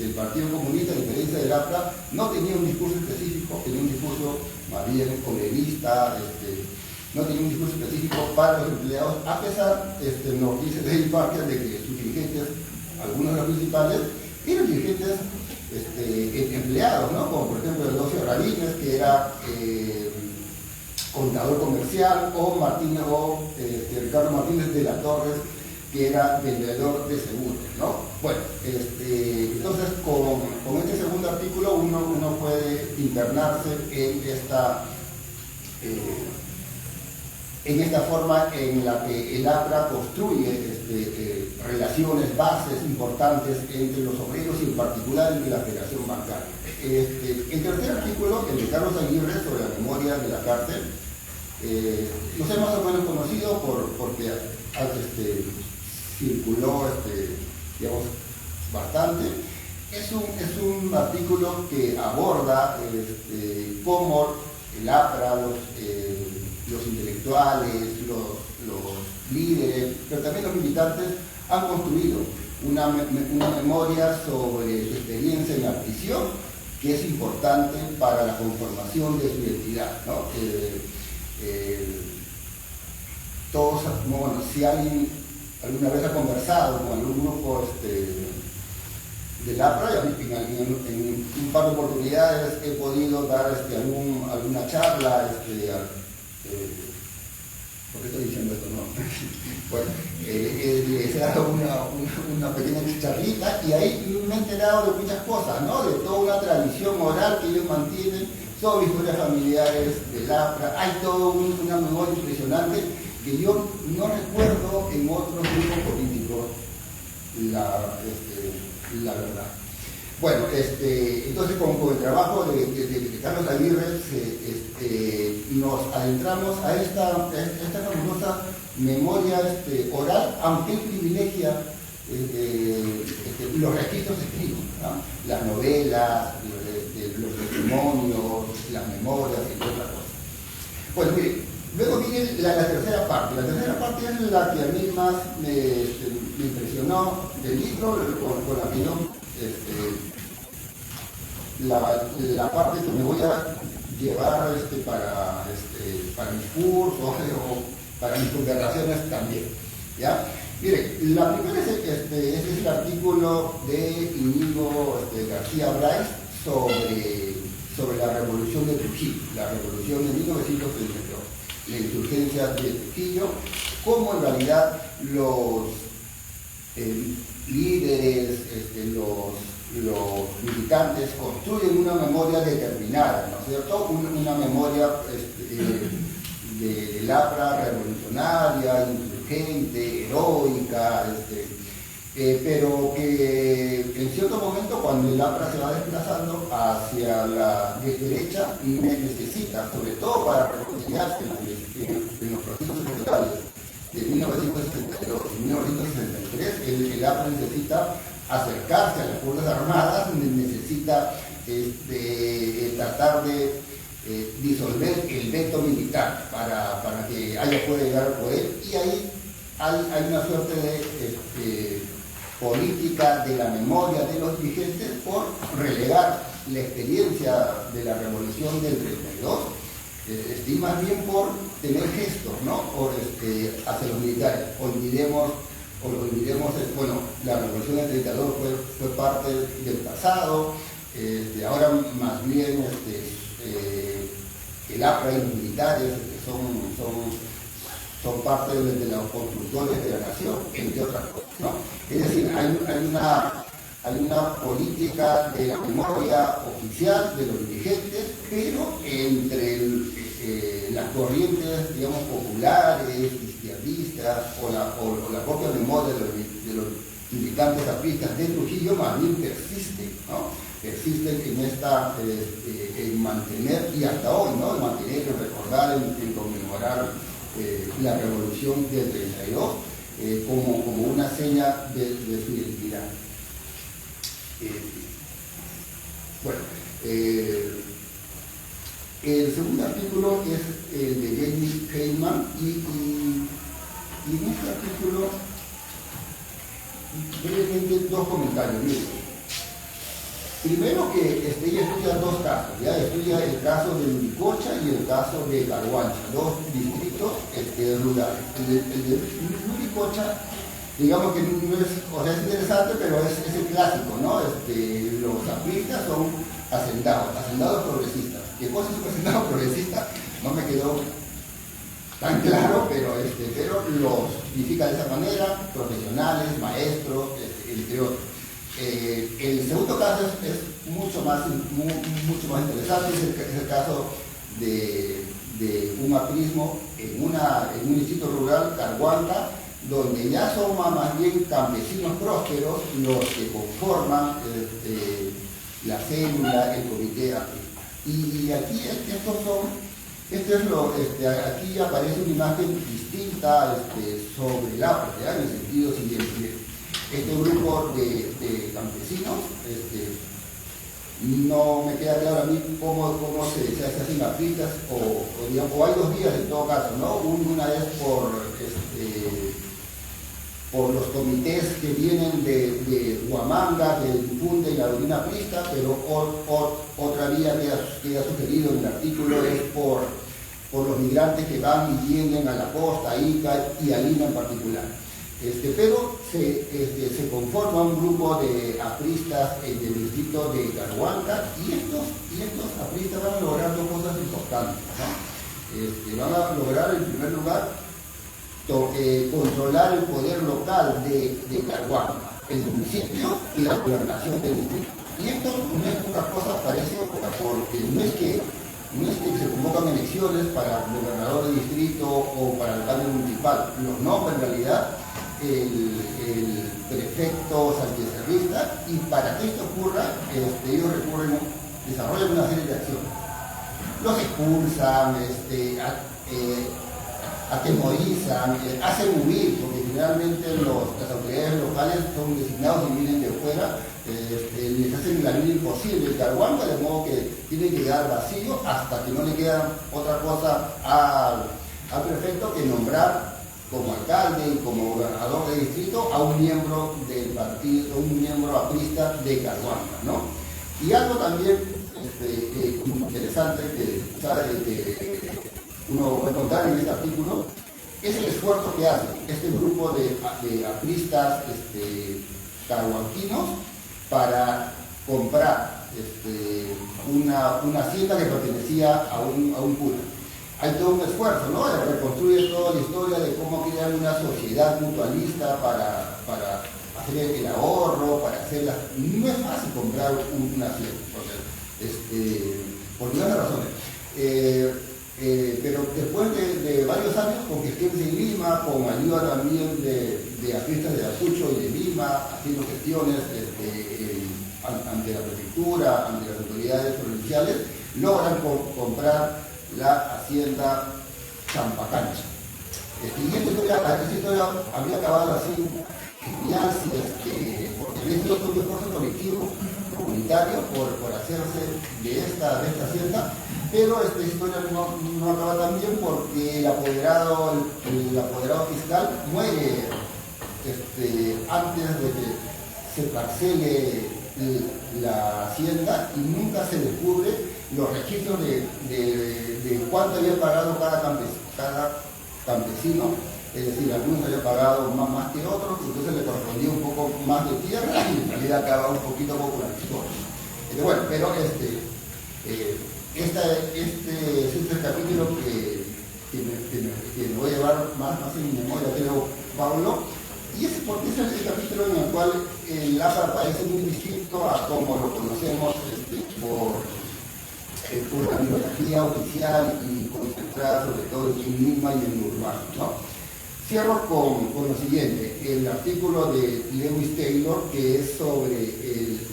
[SPEAKER 2] el Partido Comunista, a diferencia del APRA, no tenía un discurso específico, tenía un discurso más bien obrerista, no tenía un discurso específico para los empleados, a pesar, nos dice David Parker, de que sus dirigentes, algunos de los principales, eran dirigentes empleados, ¿no? Como por ejemplo el Docio Rabines, que era contador comercial, o Ricardo Martínez de la Torres, que era vendedor de seguros, ¿no? Bueno, entonces con este segundo artículo uno puede internarse en esta forma en la que el APRA construye relaciones, bases importantes entre los obreros y en particular entre la Federación Bancaria. El tercer artículo, el de Carlos Aguirre, sobre la memoria de la cárcel, no sé, más o menos conocido porque circuló, digamos, bastante. Es un artículo que aborda cómo el APRA, los intelectuales, los líderes, pero también los militantes han construido una memoria sobre su experiencia en la prisión, que es importante para la conformación de su identidad, ¿no? Todos, bueno, si alguien alguna vez ha conversado con algún grupo del APRA, en un par de oportunidades he podido dar alguna charla, ¿por qué estoy diciendo esto? No. Bueno, les he dado una pequeña charlita y ahí me he enterado de muchas cosas, ¿no? De toda una tradición oral que ellos mantienen sobre historias familiares del APRA. Hay toda una memoria impresionante que yo no recuerdo en otros grupos políticos, la verdad. Bueno, entonces con el trabajo de Carlos Aguirre nos adentramos a esta famosa memoria oral, aunque él privilegia los registros escritos, ¿no? Las novelas, los testimonios, las memorias y otras cosas. Bueno, mire, luego viene la tercera parte. La tercera parte es la que a mí más me impresionó del libro, con la que yo la parte que me voy a llevar para mis cursos o para mis conversaciones también, ¿ya? Mire, la primera es el artículo de Íñigo García Brais sobre la revolución de Trujillo, la revolución de 1932, la insurgencia de Trujillo, cómo en realidad los líderes, los militantes construyen una memoria determinada, ¿no es cierto? Una memoria del APRA revolucionaria, insurgente, heroica, pero que en cierto momento, cuando el APRA se va desplazando hacia la derecha, necesita, sobre todo para reconciliarse en los procesos electorales de 1962 y 1963, el APRA necesita acercarse a las Fuerzas Armadas, necesita tratar de disolver el veto militar para que haya pueda llegar al poder, y ahí hay una suerte de política de la memoria de los dirigentes por relegar la experiencia de la revolución del 32, y más bien por tener gestos, ¿no? Hacia los militares. Olvidemos, bueno, la revolución del 32 fue parte del pasado, ahora más bien el APRA y los militares son parte de los constructores de la nación, entre otras cosas, ¿no? Es decir, hay una política de la memoria oficial de los dirigentes, pero entre las corrientes, digamos, populares, izquierdistas, o la propia memoria de los militantes apristas de Trujillo, más bien persiste, ¿no? Persisten en mantener, y hasta hoy, ¿no? En mantener, en recordar, en conmemorar la revolución del 32 como una seña de su identidad. Bueno, el segundo artículo es el de Jamie Heyman, y en este artículo brevemente dos comentarios. Miren, primero que ella estudia dos casos, ¿ya? Estudia el caso de Luricocha y el caso de Carhuancha, dos distritos rurales. El de Luricocha, digamos que no es, o sea, es interesante, pero es el clásico, ¿no? Los apristas son hacendados progresistas. ¿Qué cosa es un hacendado progresista? No me quedó tan claro, pero los significa de esa manera: profesionales, maestros, entre otros. El segundo caso es mucho más interesante, es el caso de un aprismo en un distrito rural, Carhuanta, donde ya son más bien campesinos prósperos los que conforman la célula, el comité aprista. Y aquí aquí aparece una imagen distinta sobre el APRA, en el sentido siguiente. Este grupo de campesinos No me queda claro a mí cómo se hacen apristas, o hay dos vías en todo caso, ¿no? Una es por los comités que vienen de Huamanga, que difunden la doctrina aprista, pero otra vía que ha sugerido en el artículo es por los migrantes que van y vienen a la costa, a Ica y a Lima en particular. Pero se conforma un grupo de apristas en el distrito de Caruanca, y estos apristas van a lograr dos cosas importantes, ¿no? Van a lograr, en primer lugar, controlar el poder local de Caruanca, el municipio y la gobernación del distrito. Y esto no es una cosa, parece, porque no es que se convocan elecciones para gobernador de distrito o para alcalde municipal. No, en realidad el prefecto santiaguerrista, y para que esto ocurra, ellos desarrollan una serie de acciones. Los expulsan, atemorizan, hacen huir, porque generalmente las autoridades locales son designados y vienen de fuera, les hacen la vida imposible, Caruanca, de modo que tiene que quedar vacío hasta que no le queda otra cosa al prefecto que nombrar como alcalde y como gobernador de distrito a un miembro del partido, un miembro aprista de Caruanca, ¿no? Y algo también interesante que uno puede encontrar en este artículo es el esfuerzo que hace este grupo de apristas caruanquinos para comprar una hacienda que pertenecía a un cura. Hay todo un esfuerzo, ¿no? Reconstruye toda la historia de cómo crear una sociedad mutualista para hacer el ahorro, para hacerla. No es fácil comprar una hacienda, por diversas razones. Pero después de varios años con gestiones en Lima, con ayuda también de apristas de Ayacucho y de Lima, haciendo gestiones ante la prefectura, ante las autoridades provinciales, logran comprar la hacienda Champacancha. Y esta historia habría acabado así, genial, porque había sido un esfuerzo colectivo, comunitario, por hacerse de esta hacienda, pero esta historia no acaba tan bien porque el apoderado fiscal muere antes de que se parcele la hacienda, y nunca se descubre los registros de cuánto había pagado cada campesino. Es decir, algunos habían pagado más que otros, entonces le correspondía un poco más de tierra y en realidad acaba un poquito popularizado. Bueno, pero este es el capítulo que me voy a llevar más en mi memoria, creo, Pablo, y es porque es el capítulo en el cual el APA parece muy distinto a como lo conocemos por la bibliografía oficial y concentrada sobre todo en Lima y en Urbano, ¿no? Cierro con lo siguiente, el artículo de Lewis Taylor, que es sobre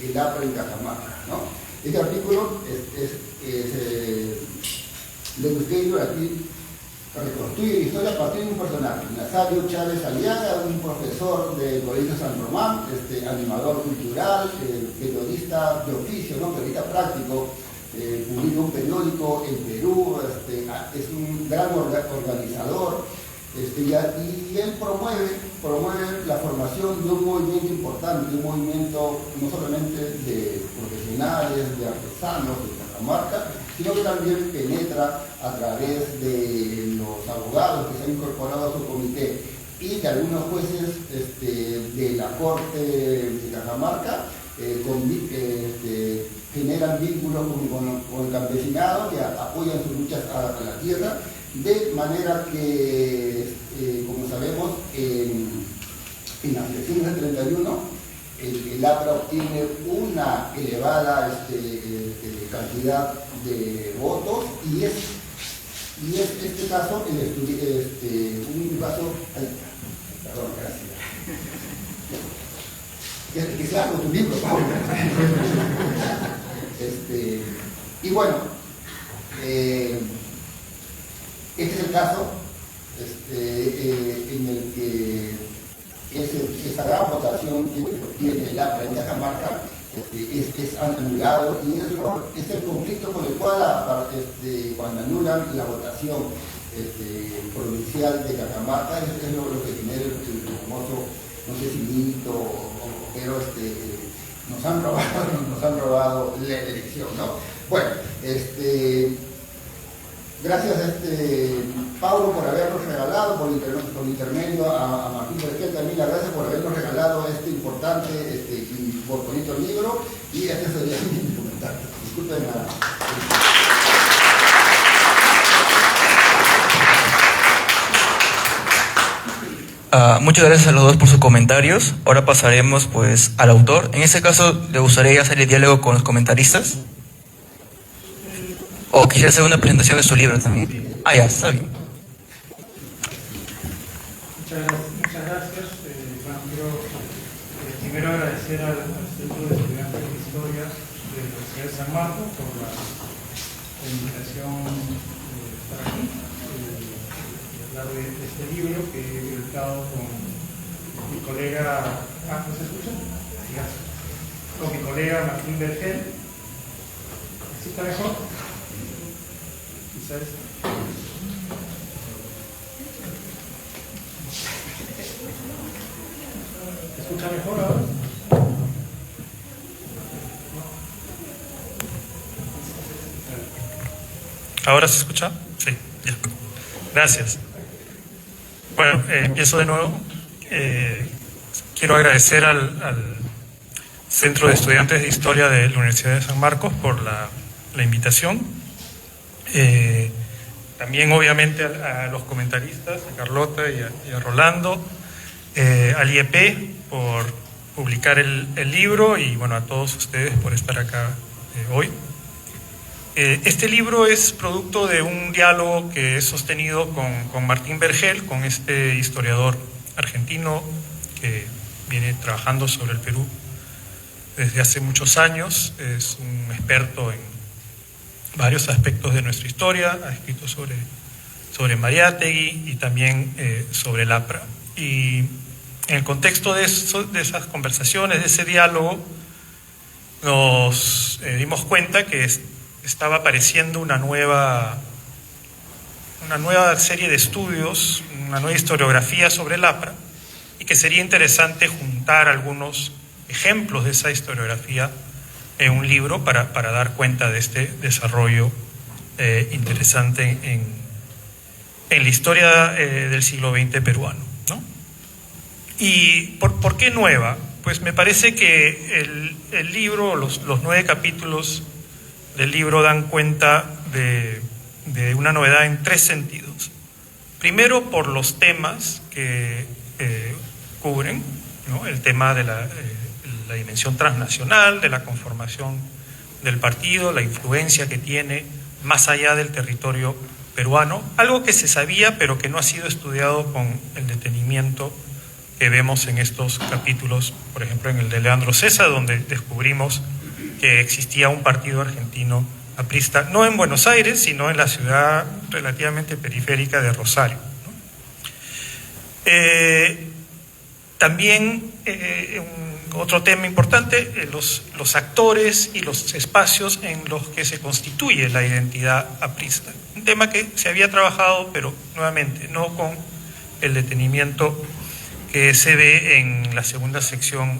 [SPEAKER 2] el APRA en Cajamarca, ¿no? Este artículo Lewis Taylor aquí reconstruye la historia a partir de un personaje, Nazario Chávez Aliaga, un profesor del Colegio San Román, animador cultural, periodista de oficio, ¿no? Periodista práctico, publica un periódico en Perú, es un gran organizador, y él promueve la formación de un movimiento importante, un movimiento no solamente de profesionales, de artesanos de Cajamarca, sino que también penetra a través de los abogados que se han incorporado a su comité y de algunos jueces de la Corte de Cajamarca, generan vínculos con el campesinado, que apoyan sus luchas a la tierra, de manera que, como sabemos, en las elecciones del 31, el APRA obtiene una elevada cantidad de votos, y es este caso un caso. Perdón, gracias. Que sea con tu libro, Pablo. Y bueno, este es el caso en el que esa gran votación que tiene el APRA en Cajamarca es anulado, y es el conflicto con el cual cuando anulan la votación provincial de Cajamarca, es lo que genera el famoso, no sé si mito, pero nos han robado la elección, ¿no? Bueno, gracias Pablo por habernos regalado, por intermedio a Martín Vergel también, gracias por habernos regalado este importante y bonito libro, y este sería mi comentario. Disculpen nada.
[SPEAKER 1] Muchas gracias a los dos por sus comentarios. Ahora pasaremos pues al autor. En ese caso, ¿le gustaría hacer el diálogo con los comentaristas? ¿O quisiera hacer una presentación de su libro también? Ya, está bien.
[SPEAKER 4] Muchas gracias. Bueno, quiero primero agradecer al Centro de Estudiantes de Historia de la Universidad de San Marcos por la invitación de estar aquí y hablar de este libro que he publicado con mi colega, ¿no se escucha? Gracias. Con mi colega Martín Vergel. ¿Sí está mejor? Quizás. ¿Se escucha mejor ahora?
[SPEAKER 5] ¿Ahora se escucha? Sí, ya. Gracias. Bueno, empiezo de nuevo. Quiero agradecer al Centro de Estudiantes de Historia de la Universidad de San Marcos por la invitación. También, obviamente, a los comentaristas, a Carlota y a Rolando, al IEP por publicar el libro, y bueno, a todos ustedes por estar acá hoy. Este libro es producto de un diálogo que he sostenido con Martín Vergel, con este historiador argentino que viene trabajando sobre el Perú desde hace muchos años. Es un experto en varios aspectos de nuestra historia, ha escrito sobre Mariátegui y también sobre el APRA. Y en el contexto de esas conversaciones, de ese diálogo, nos dimos cuenta que estaba apareciendo una nueva serie de estudios, una nueva historiografía sobre el APRA, y que sería interesante juntar algunos ejemplos de esa historiografía en un libro para dar cuenta de este desarrollo interesante en la historia del siglo XX peruano, ¿no? ¿Y por qué nueva? Pues me parece que el libro, los 9 capítulos del libro dan cuenta de una novedad en 3 sentidos. Primero, por los temas que cubren, ¿no? El tema de la dimensión transnacional, de la conformación del partido, la influencia que tiene más allá del territorio peruano, algo que se sabía pero que no ha sido estudiado con el detenimiento que vemos en estos capítulos, por ejemplo en el de Leandro César, donde descubrimos que existía un partido argentino aprista, no en Buenos Aires, sino en la ciudad relativamente periférica de Rosario, ¿no? También otro tema importante, los actores y los espacios en los que se constituye la identidad aprista. Un tema que se había trabajado, pero nuevamente no con el detenimiento que se ve en la segunda sección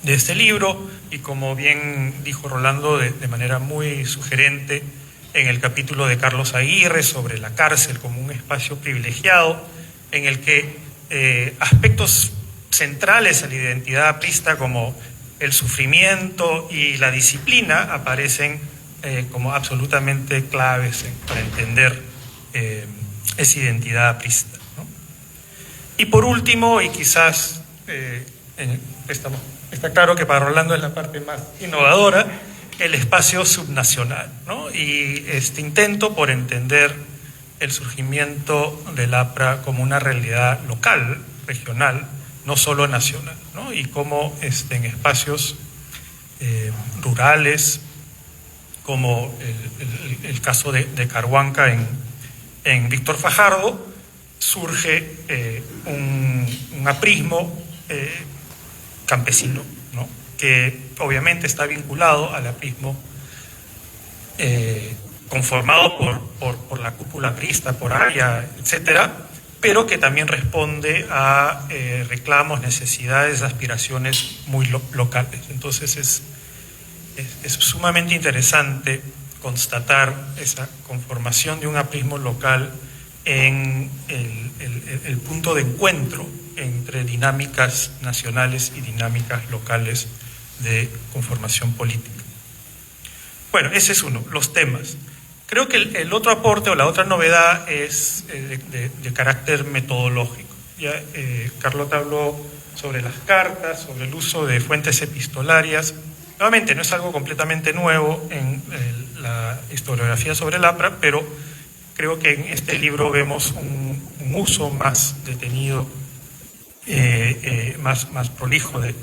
[SPEAKER 5] de este libro, y como bien dijo Rolando de manera muy sugerente en el capítulo de Carlos Aguirre sobre la cárcel como un espacio privilegiado en el que aspectos centrales a la identidad aprista como el sufrimiento y la disciplina aparecen como absolutamente claves para entender esa identidad aprista, ¿no? Y por último, y quizás está claro que para Rolando es la parte más innovadora, el espacio subnacional, ¿no? Y este intento por entender el surgimiento del APRA como una realidad local, regional, no solo nacional, ¿no? Y cómo en espacios rurales, como el caso de Carhuanca en Víctor Fajardo, surge un aprismo campesino, ¿no? que obviamente está vinculado al aprismo conformado por la cúpula aprista, por Aya, etcétera, pero que también responde a reclamos, necesidades, aspiraciones muy locales. Entonces es sumamente interesante constatar esa conformación de un aprismo local en el punto de encuentro entre dinámicas nacionales y dinámicas locales de conformación política. Bueno, ese es uno, los temas. Creo que el otro aporte o la otra novedad es de carácter metodológico. Ya Carlota habló sobre las cartas, sobre el uso de fuentes epistolarias. Nuevamente, no es algo completamente nuevo en la historiografía sobre el APRA, pero creo que en este libro vemos un uso más detenido, más prolijo de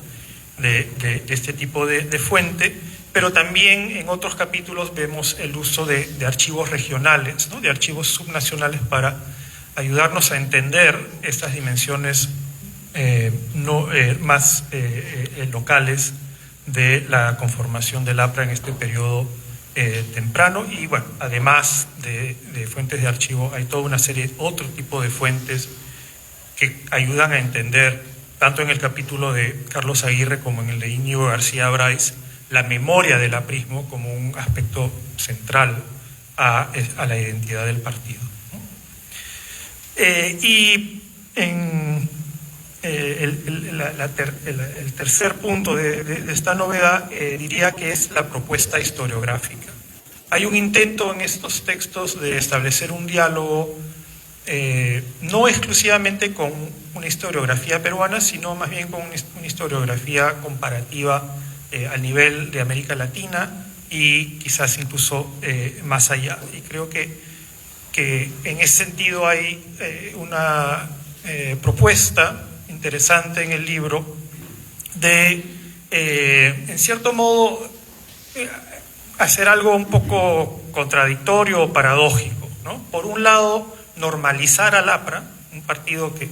[SPEAKER 5] este tipo de fuente, pero también en otros capítulos vemos el uso de archivos regionales, ¿no? De archivos subnacionales para ayudarnos a entender estas dimensiones más locales de la conformación del APRA en este periodo temprano. Y bueno, además de fuentes de archivo, hay toda una serie, otro tipo de fuentes que ayudan a entender, tanto en el capítulo de Carlos Aguirre como en el de Íñigo García Brais, la memoria del aprismo como un aspecto central a la identidad del partido, ¿no? Y en el tercer punto de esta novedad diría que es la propuesta historiográfica. Hay un intento en estos textos de establecer un diálogo no exclusivamente con una historiografía peruana, sino más bien con una historiografía comparativa al nivel de América Latina y quizás incluso más allá. Y creo que en ese sentido hay una propuesta interesante en el libro de, en cierto modo, hacer algo un poco contradictorio o paradójico, ¿no? Por un lado, normalizar al APRA, un partido que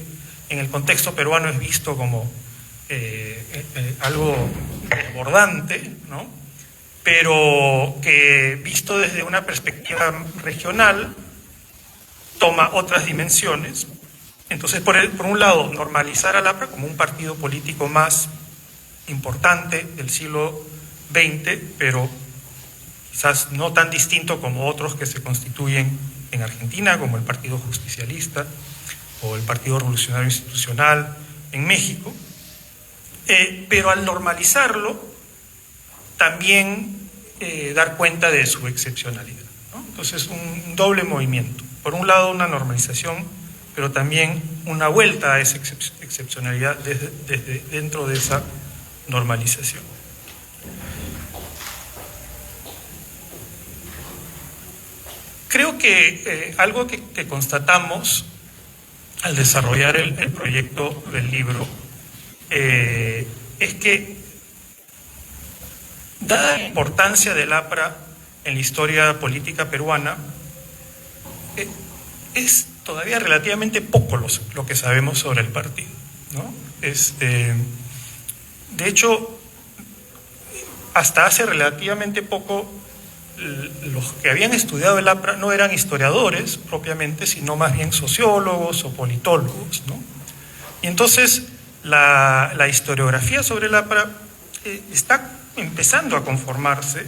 [SPEAKER 5] en el contexto peruano es visto como algo desbordante, ¿no? Pero que visto desde una perspectiva regional toma otras dimensiones. Entonces, por un lado, normalizar al APRA como un partido político más importante del siglo XX, pero quizás no tan distinto como otros que se constituyen en Argentina, como el Partido Justicialista o el Partido Revolucionario Institucional en México. Pero al normalizarlo, también dar cuenta de su excepcionalidad, ¿no? Entonces, un doble movimiento. Por un lado, una normalización, pero también una vuelta a esa excepcionalidad desde dentro de esa normalización. Creo que algo que constatamos al desarrollar el proyecto del libro es que, dada la importancia del APRA en la historia política peruana, es todavía relativamente poco lo que sabemos sobre el partido, ¿no? De hecho, hasta hace relativamente poco, los que habían estudiado el APRA no eran historiadores propiamente, sino más bien sociólogos o politólogos, ¿no? Y entonces la historiografía sobre el APRA está empezando a conformarse,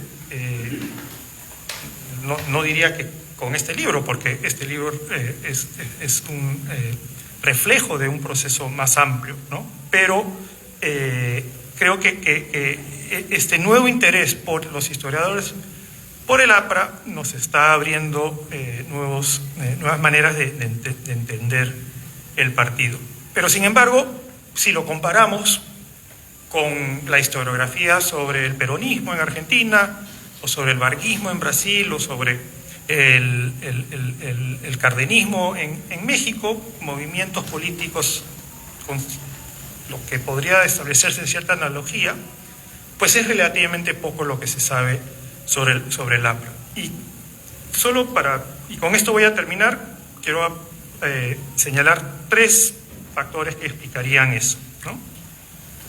[SPEAKER 5] no diría que con este libro, porque este libro es un reflejo de un proceso más amplio, ¿no? Pero creo que este nuevo interés por los historiadores por el APRA nos está abriendo nuevas maneras de entender el partido. Pero sin embargo, si lo comparamos con la historiografía sobre el peronismo en Argentina, o sobre el varguismo en Brasil, o sobre el cardenismo en México, movimientos políticos con lo que podría establecerse cierta analogía, pues es relativamente poco lo que se sabe sobre el APRA. Y con esto voy a terminar, quiero señalar 3 factores que explicarían eso, ¿no?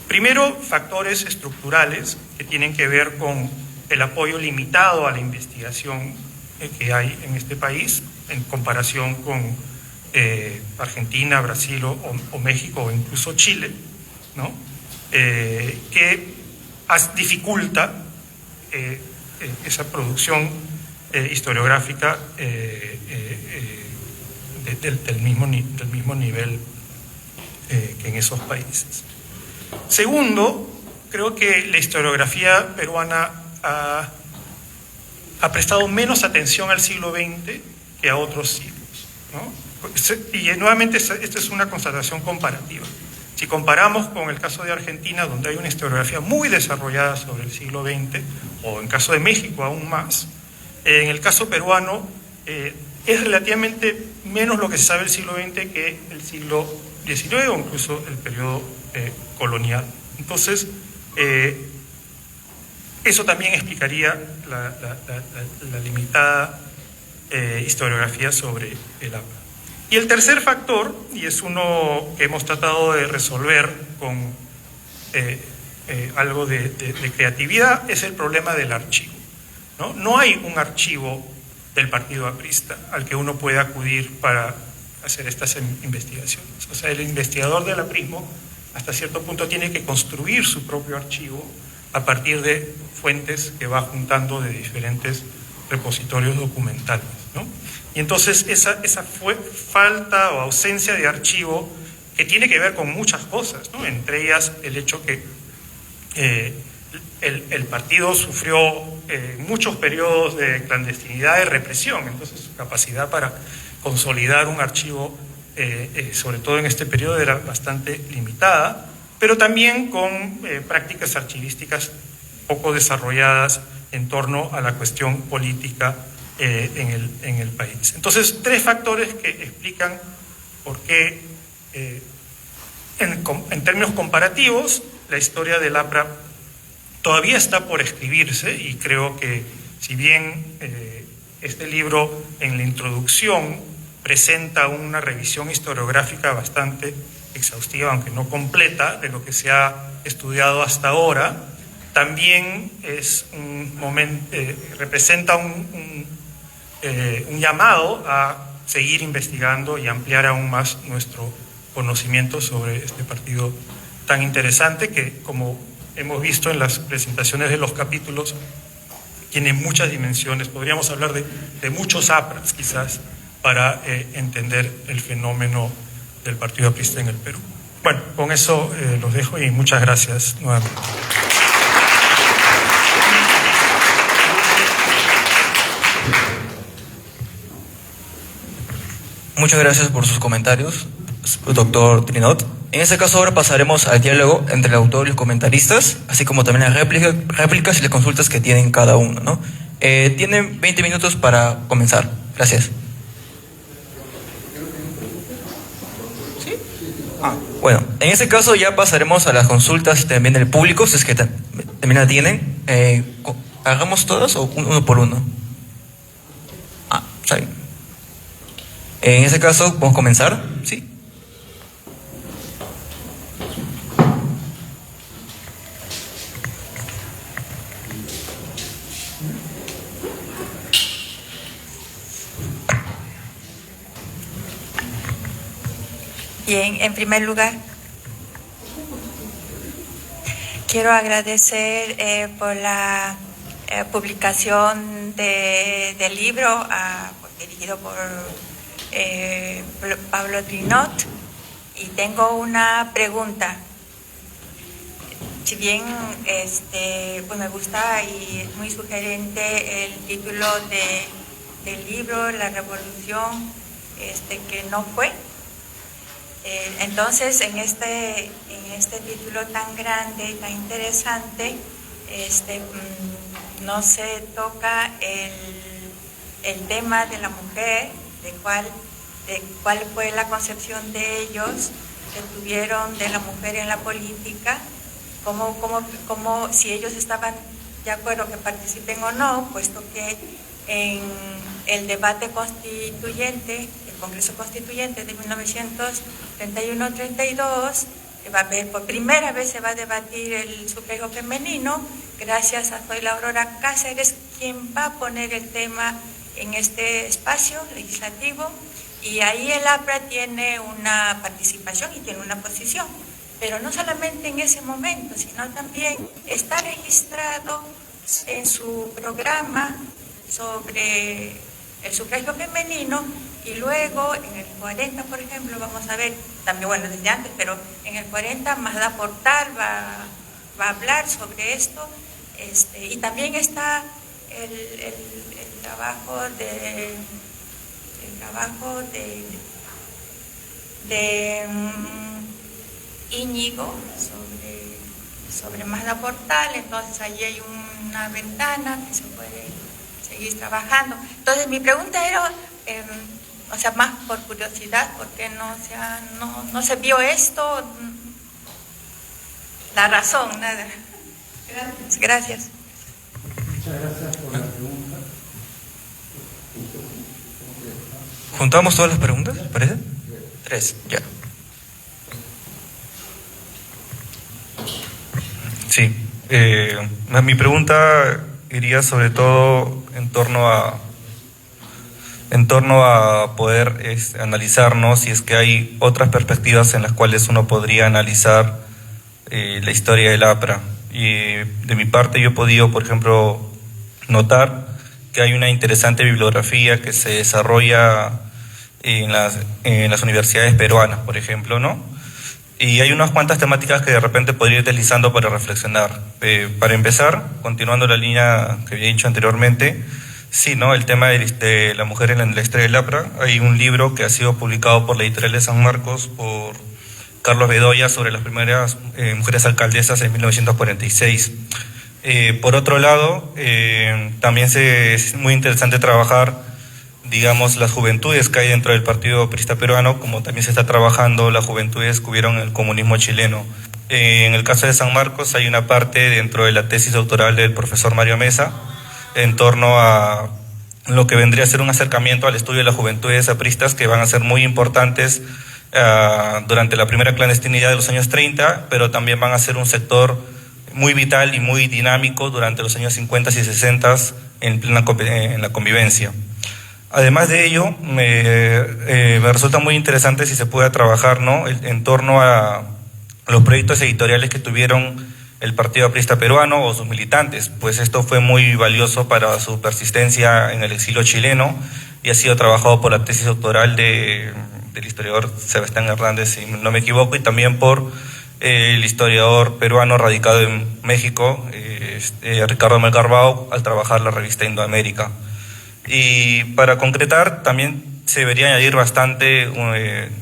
[SPEAKER 5] Primero, factores estructurales que tienen que ver con el apoyo limitado a la investigación que hay en este país en comparación con Argentina, Brasil o México o incluso Chile, ¿no? Que dificulta esa producción historiográfica del mismo nivel que en esos países. Segundo, creo que la historiografía peruana ha prestado menos atención al siglo XX que a otros siglos, ¿no? Y nuevamente esta es una constatación comparativa. Si comparamos con el caso de Argentina, donde hay una historiografía muy desarrollada sobre el siglo XX, o en caso de México aún más, en el caso peruano es relativamente menos lo que se sabe del siglo XX que el siglo XIX o incluso el periodo colonial. Entonces, eso también explicaría la limitada historiografía sobre el APRA. Y el tercer factor, y es uno que hemos tratado de resolver con algo de creatividad, es el problema del archivo, ¿no? No hay un archivo del partido aprista al que uno pueda acudir para hacer estas investigaciones. O sea, el investigador del aprismo hasta cierto punto tiene que construir su propio archivo a partir de fuentes que va juntando de diferentes repositorios documentales, ¿no? Y entonces esa falta o ausencia de archivo que tiene que ver con muchas cosas, ¿no? Entre ellas el hecho que el partido sufrió muchos periodos de clandestinidad y represión, entonces su capacidad para consolidar un archivo, sobre todo en este periodo, era bastante limitada, pero también con prácticas archivísticas poco desarrolladas en torno a la cuestión política en el país. Entonces, tres factores que explican por qué, en términos comparativos, la historia del APRA todavía está por escribirse, y creo que si bien este libro en la introducción presenta una revisión historiográfica bastante exhaustiva, aunque no completa, de lo que se ha estudiado hasta ahora, también es representa un llamado a seguir investigando y ampliar aún más nuestro conocimiento sobre este partido tan interesante que, como hemos visto en las presentaciones de los capítulos, tiene muchas dimensiones. Podríamos hablar de muchos APRAs quizás para entender el fenómeno del partido aprista en el Perú. Bueno, con eso los dejo y muchas gracias nuevamente.
[SPEAKER 1] Muchas gracias por sus comentarios, doctor Trinot. En este caso ahora pasaremos al diálogo entre el autor y los comentaristas, así como también las réplicas y las consultas que tienen cada uno, ¿no? Tienen 20 minutos para comenzar. Gracias. ¿Sí? Bueno, en este caso ya pasaremos a las consultas también del público, si es que también la tienen. ¿Hagamos todas o uno por uno? Está bien. En ese caso, ¿podemos comenzar? Sí.
[SPEAKER 6] Bien, en primer lugar, quiero agradecer por la publicación del libro dirigido por Pablo Trinot, y tengo una pregunta. Si bien pues me gusta y es muy sugerente el título del libro, La Revolución que no fue, entonces en este título tan grande y tan interesante no se toca el tema de la mujer, de cuál fue la concepción de ellos que tuvieron de la mujer en la política, cómo si ellos estaban de acuerdo que participen o no, puesto que en el debate constituyente, el Congreso Constituyente de 1931-32, va a haber, por primera vez se va a debatir el sufragio femenino, gracias a Zoila Aurora Cáceres, quien va a poner el tema en este espacio legislativo, y ahí el APRA tiene una participación y tiene una posición, pero no solamente en ese momento, sino también está registrado en su programa sobre el sufragio femenino, y luego en el 40, por ejemplo, vamos a ver, también, bueno, desde antes, pero en el 40 Magda Portal va a hablar sobre esto, y también está el trabajo de Íñigo sobre Magda Portal. Entonces allí hay una ventana que se puede seguir trabajando. Entonces mi pregunta era, o sea, más por curiosidad, ¿por qué no se vio esto? La razón, nada. Gracias.
[SPEAKER 4] Muchas gracias por la pregunta.
[SPEAKER 1] ¿Juntamos todas las preguntas, parece? 3, ya. Sí. Mi pregunta iría sobre todo en torno a poder analizarnos si es que hay otras perspectivas en las cuales uno podría analizar la historia del APRA. Y de mi parte yo he podido, por ejemplo, notar que hay una interesante bibliografía que se desarrolla en las universidades peruanas, por ejemplo, ¿no? Y hay unas cuantas temáticas que de repente podría ir deslizando para reflexionar. Para empezar, continuando la línea que había dicho anteriormente, sí, ¿no? El tema de la mujer en la historia del APRA. Hay un libro que ha sido publicado por la editorial de San Marcos por Carlos Bedoya sobre las primeras mujeres alcaldesas en 1946. Por otro lado, también es muy interesante trabajar, digamos, las juventudes que hay dentro del Partido Aprista Peruano, como también se está trabajando las juventudes que hubieron en el comunismo chileno. En el caso de San Marcos hay una parte dentro de la tesis doctoral del profesor Mario Mesa en torno a lo que vendría a ser un acercamiento al estudio de las juventudes apristas, que van a ser muy importantes durante la primera clandestinidad de los años 30, pero también van a ser un sector muy vital y muy dinámico durante los años 50 y 60 en la convivencia. Además de ello, me resulta muy interesante si se puede trabajar, ¿no?, en torno a los proyectos editoriales que tuvieron el Partido Aprista Peruano o sus militantes, pues esto fue muy valioso para su persistencia en el exilio chileno y ha sido trabajado por la tesis doctoral del historiador Sebastián Hernández, si no me equivoco, y también por el historiador peruano radicado en México, Ricardo Melgarbao, al trabajar la revista Indoamérica. Y para concretar, también se debería añadir bastante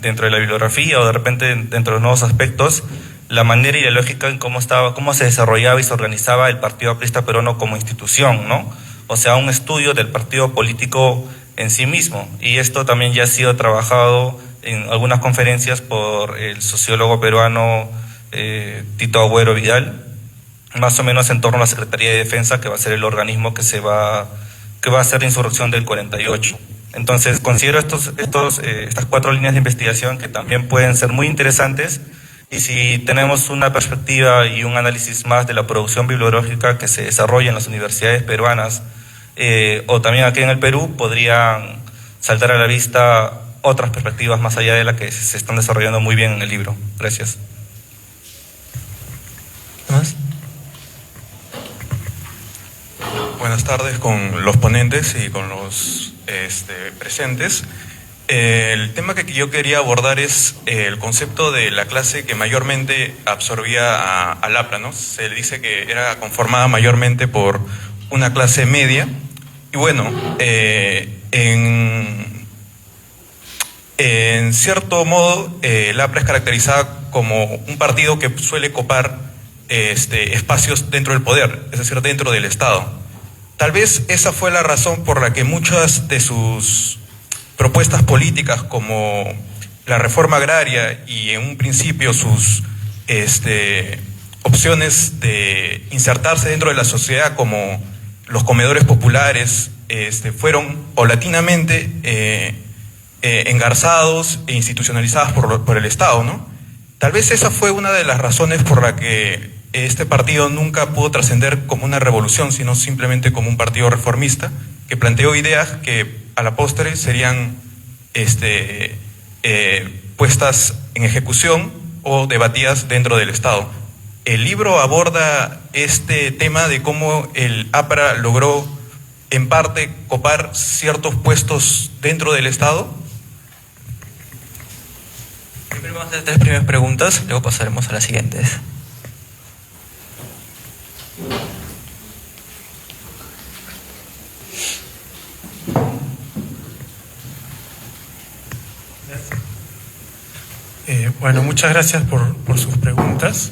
[SPEAKER 1] dentro de la bibliografía o de repente dentro de los nuevos aspectos, la manera y la lógica en cómo se desarrollaba y se organizaba el Partido Aprista Peruano como institución, ¿no? O sea, un estudio del partido político en sí mismo. Y esto también ya ha sido trabajado en algunas conferencias por el sociólogo peruano Tito Agüero Vidal, más o menos en torno a la Secretaría de Defensa, que va a ser el organismo que va a hacer la insurrección del 48. Entonces, considero estas 4 líneas de investigación que también pueden ser muy interesantes, y si tenemos una perspectiva y un análisis más de la producción bibliográfica que se desarrolla en las universidades peruanas o también aquí en el Perú, podrían saltar a la vista otras perspectivas más allá de las que se están desarrollando muy bien en el libro. Gracias. ¿Qué más?
[SPEAKER 7] Buenas tardes con los ponentes y con los presentes. El tema que yo quería abordar es el concepto de la clase que mayormente absorbía al APRA, ¿no? Se le dice que era conformada mayormente por una clase media. Y bueno, en cierto modo, el APRA es caracterizada como un partido que suele copar espacios dentro del poder, es decir, dentro del Estado. Tal vez esa fue la razón por la que muchas de sus propuestas políticas, como la reforma agraria y en un principio sus opciones de insertarse dentro de la sociedad, como los comedores populares, fueron paulatinamente engarzados e institucionalizadas por el Estado, ¿no? Tal vez esa fue una de las razones por la que este partido nunca pudo trascender como una revolución, sino simplemente como un partido reformista que planteó ideas que a la postre serían puestas en ejecución o debatidas dentro del Estado. El libro aborda este tema de cómo el APRA logró en parte copar ciertos puestos dentro del Estado.
[SPEAKER 1] Primero vamos a hacer 3 primeras preguntas, luego pasaremos a las siguientes.
[SPEAKER 5] Bueno, muchas gracias por sus preguntas.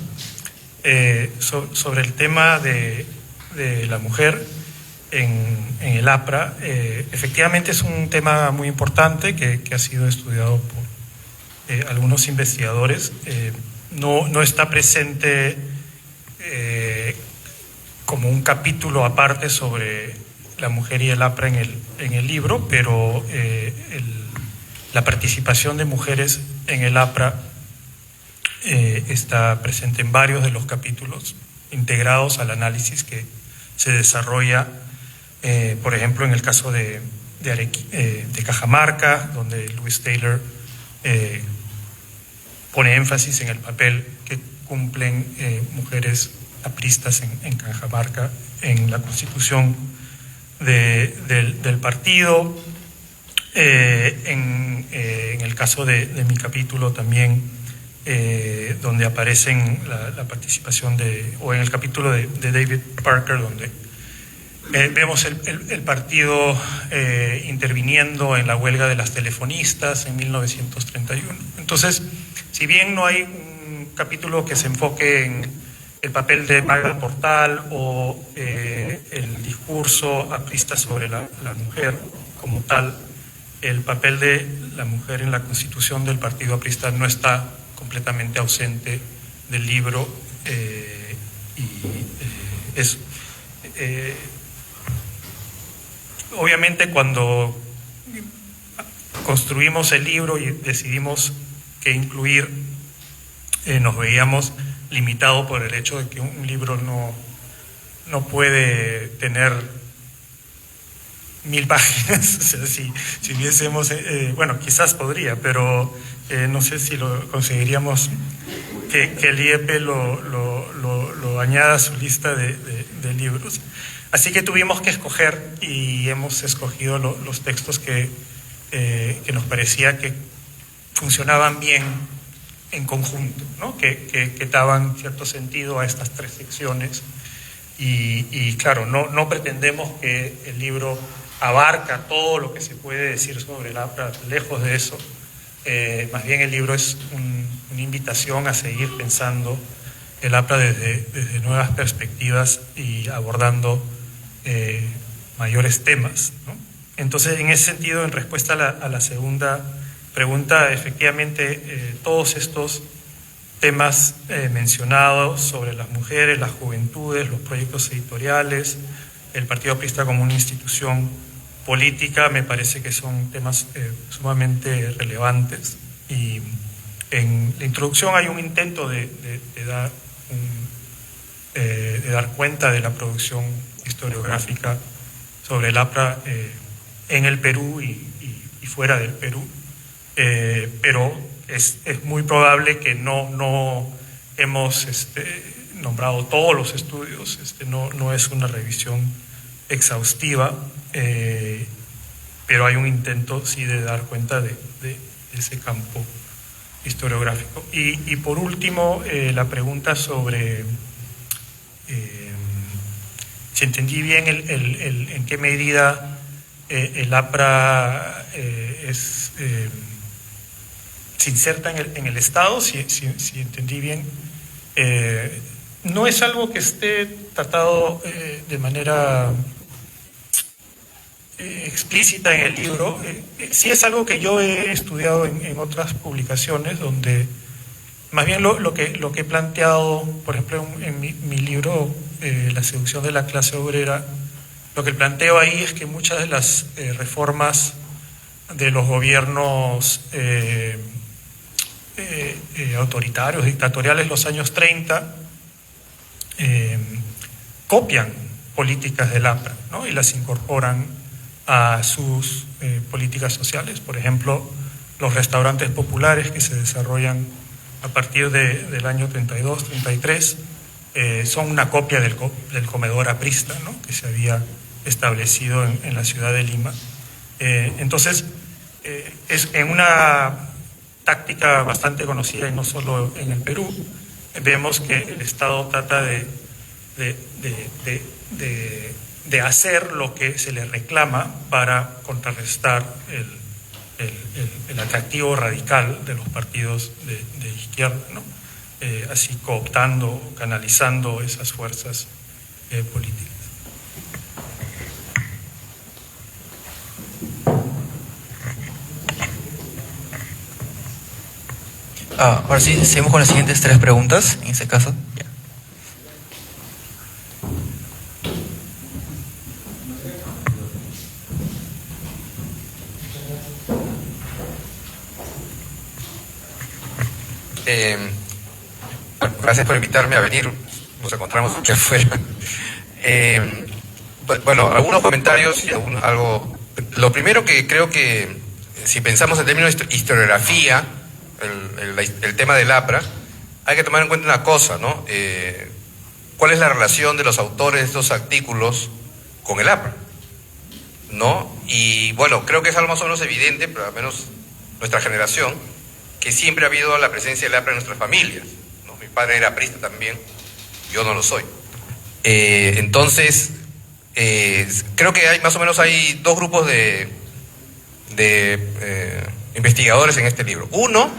[SPEAKER 5] Sobre el tema de la mujer en el APRA, efectivamente es un tema muy importante que ha sido estudiado por algunos investigadores. No está presente como un capítulo aparte sobre la mujer y el APRA en el libro, pero la participación de mujeres en el APRA está presente en varios de los capítulos integrados al análisis que se desarrolla, por ejemplo, en el caso de Cajamarca, donde Louis Taylor pone énfasis en el papel que cumplen mujeres apristas en Cajamarca en la constitución del partido. En el caso de mi capítulo también, donde aparecen la participación o en el capítulo de David Parker, donde vemos el partido interviniendo en la huelga de las telefonistas en 1931. Entonces, si bien no hay un capítulo que se enfoque en el papel de Magda Portal o el discurso aprista sobre la mujer como tal, el papel de la mujer en la constitución del partido aprista no está completamente ausente del libro, obviamente cuando construimos el libro y decidimos qué incluir, nos veíamos limitados por el hecho de que un libro no puede tener 1000 páginas. O sea, si hubiésemos, bueno, quizás podría, pero no sé si lo conseguiríamos que el IEP lo añada a su lista de libros. Así que tuvimos que escoger y hemos escogido los textos que nos parecía que funcionaban bien en conjunto, ¿no? que daban cierto sentido a estas 3 secciones. Y claro, no pretendemos que el libro abarca todo lo que se puede decir sobre el APRA, lejos de eso. Más bien el libro es una invitación a seguir pensando el APRA desde nuevas perspectivas y abordando mayores temas, ¿no? Entonces, en ese sentido, en respuesta a la segunda pregunta, efectivamente, todos estos temas mencionados sobre las mujeres, las juventudes, los proyectos editoriales, el Partido Aprista como una institución política, me parece que son temas sumamente relevantes. Y en la introducción hay un intento de dar cuenta de la producción historiográfica sobre el APRA en el Perú y fuera del Perú, pero es muy probable que no hemos nombrado todos los estudios, no es una revisión exhaustiva, pero hay un intento sí de dar cuenta de ese campo historiográfico. Y por último, la pregunta sobre si entendí bien en qué medida el APRA se inserta en el Estado, si entendí bien. No es algo que esté tratado de manera explícita en el libro. Sí es algo que yo he estudiado en otras publicaciones, donde más bien lo que he planteado, por ejemplo, en mi libro, La seducción de la clase obrera, lo que planteo ahí es que muchas de las reformas de los gobiernos autoritarios, dictatoriales, los años 30, copian políticas del APRA, ¿no? Y las incorporan a sus políticas sociales. Por ejemplo, los restaurantes populares que se desarrollan a partir del año 32, 33, son una copia del comedor aprista, ¿no? Que se había establecido en la ciudad de Lima. Entonces, es en una táctica bastante conocida, y no solo en el Perú, vemos que el Estado trata de hacer lo que se le reclama para contrarrestar el atractivo radical de los partidos de izquierda, ¿no? Así cooptando, canalizando esas fuerzas políticas.
[SPEAKER 1] Ahora sí, seguimos con las siguientes 3 preguntas, en ese caso. Ya.
[SPEAKER 8] Gracias por invitarme a venir. Nos encontramos aquí afuera. Bueno, algunos comentarios y algo. Lo primero que creo que, si pensamos en términos de historiografía, el tema del APRA, hay que tomar en cuenta una cosa, ¿no? ¿Cuál es la relación de los autores de estos artículos con el APRA? ¿No? Y bueno, creo que es algo más o menos evidente, pero al menos nuestra generación, que siempre ha habido la presencia del APRA en nuestras familias, ¿no? Mi padre era aprista también, yo no lo soy. Entonces, creo que más o menos hay 2 grupos de investigadores en este libro. Uno,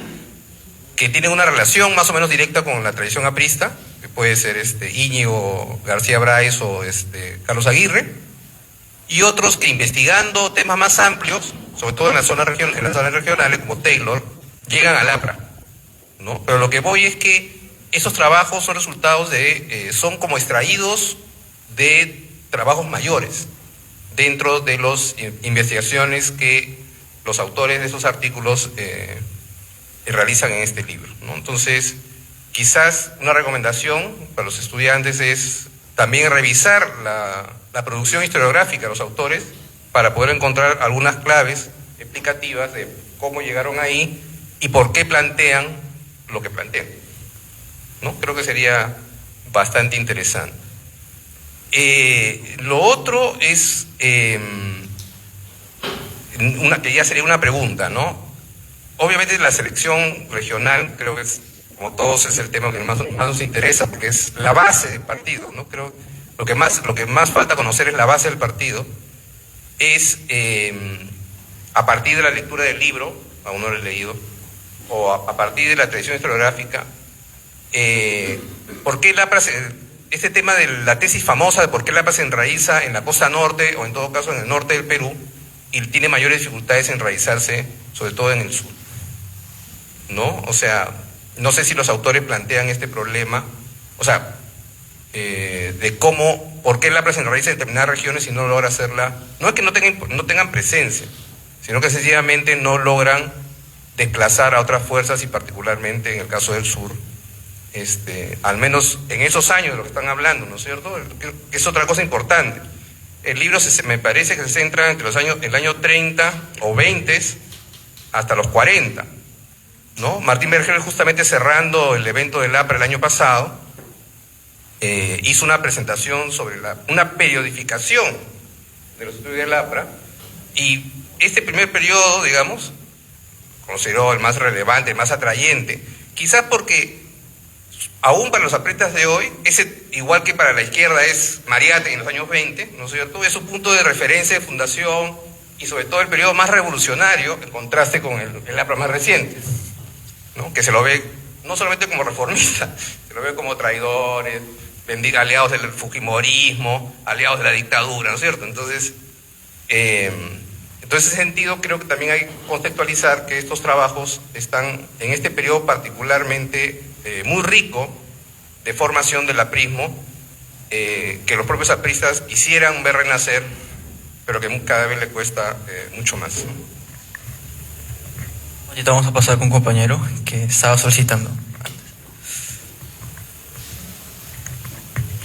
[SPEAKER 8] que tienen una relación más o menos directa con la tradición aprista, que puede ser Íñigo García Bráez o Carlos Aguirre, y otros que, investigando temas más amplios, sobre todo en las zonas regionales como Taylor, llegan al APRA, ¿no? Pero lo que voy es que esos trabajos son resultados son como extraídos de trabajos mayores dentro de las investigaciones que los autores de esos artículos realizan en este libro, ¿no? Entonces, quizás una recomendación para los estudiantes es también revisar la producción historiográfica de los autores para poder encontrar algunas claves explicativas de cómo llegaron ahí y por qué plantean lo que plantean, ¿no? Creo que sería bastante interesante. Lo otro es que ya sería una pregunta, ¿no? Obviamente la selección regional, creo que como todos, es el tema que más nos interesa, porque es la base del partido, ¿no? Creo lo que más falta conocer es la base del partido. Es a partir de la lectura del libro, aún no lo he leído, o a partir de la tradición historiográfica, ¿por qué el APRA este tema de la tesis famosa de por qué el APRA se enraiza en la costa norte, o en todo caso en el norte del Perú, y tiene mayores dificultades en enraizarse, sobre todo en el sur, ¿no? O sea, no sé si los autores plantean este problema, o sea, de por qué el APRA se enraiza en determinadas regiones y no logra hacerla. No es que no tengan presencia, sino que sencillamente no logran desplazar a otras fuerzas, y particularmente en el caso del sur, al menos en esos años de lo que están hablando, ¿no es cierto? Que es otra cosa importante. El libro me parece que se centra entre el año 30 o 20 hasta los 40, ¿no? Martín Vergel, justamente cerrando el evento del APRA el año pasado, hizo una presentación sobre una periodificación de los estudios del APRA, y este primer periodo, digamos, consideró el más relevante, el más atrayente, quizás porque aún para los apristas de hoy, igual que para la izquierda es Mariátegui en los años 20, ¿no es cierto?, es un punto de referencia, de fundación, y sobre todo el periodo más revolucionario, en contraste con el APRA más reciente, ¿no? Que se lo ve no solamente como reformista, se lo ve como traidores, aliados del fujimorismo, aliados de la dictadura, ¿no es cierto? Entonces, en ese sentido, creo que también hay que contextualizar que estos trabajos están en este periodo particularmente muy rico de formación del aprismo, que los propios apristas quisieran ver renacer, pero que cada vez le cuesta mucho más, ¿no?
[SPEAKER 1] Ahorita vamos a pasar con un compañero que estaba solicitando.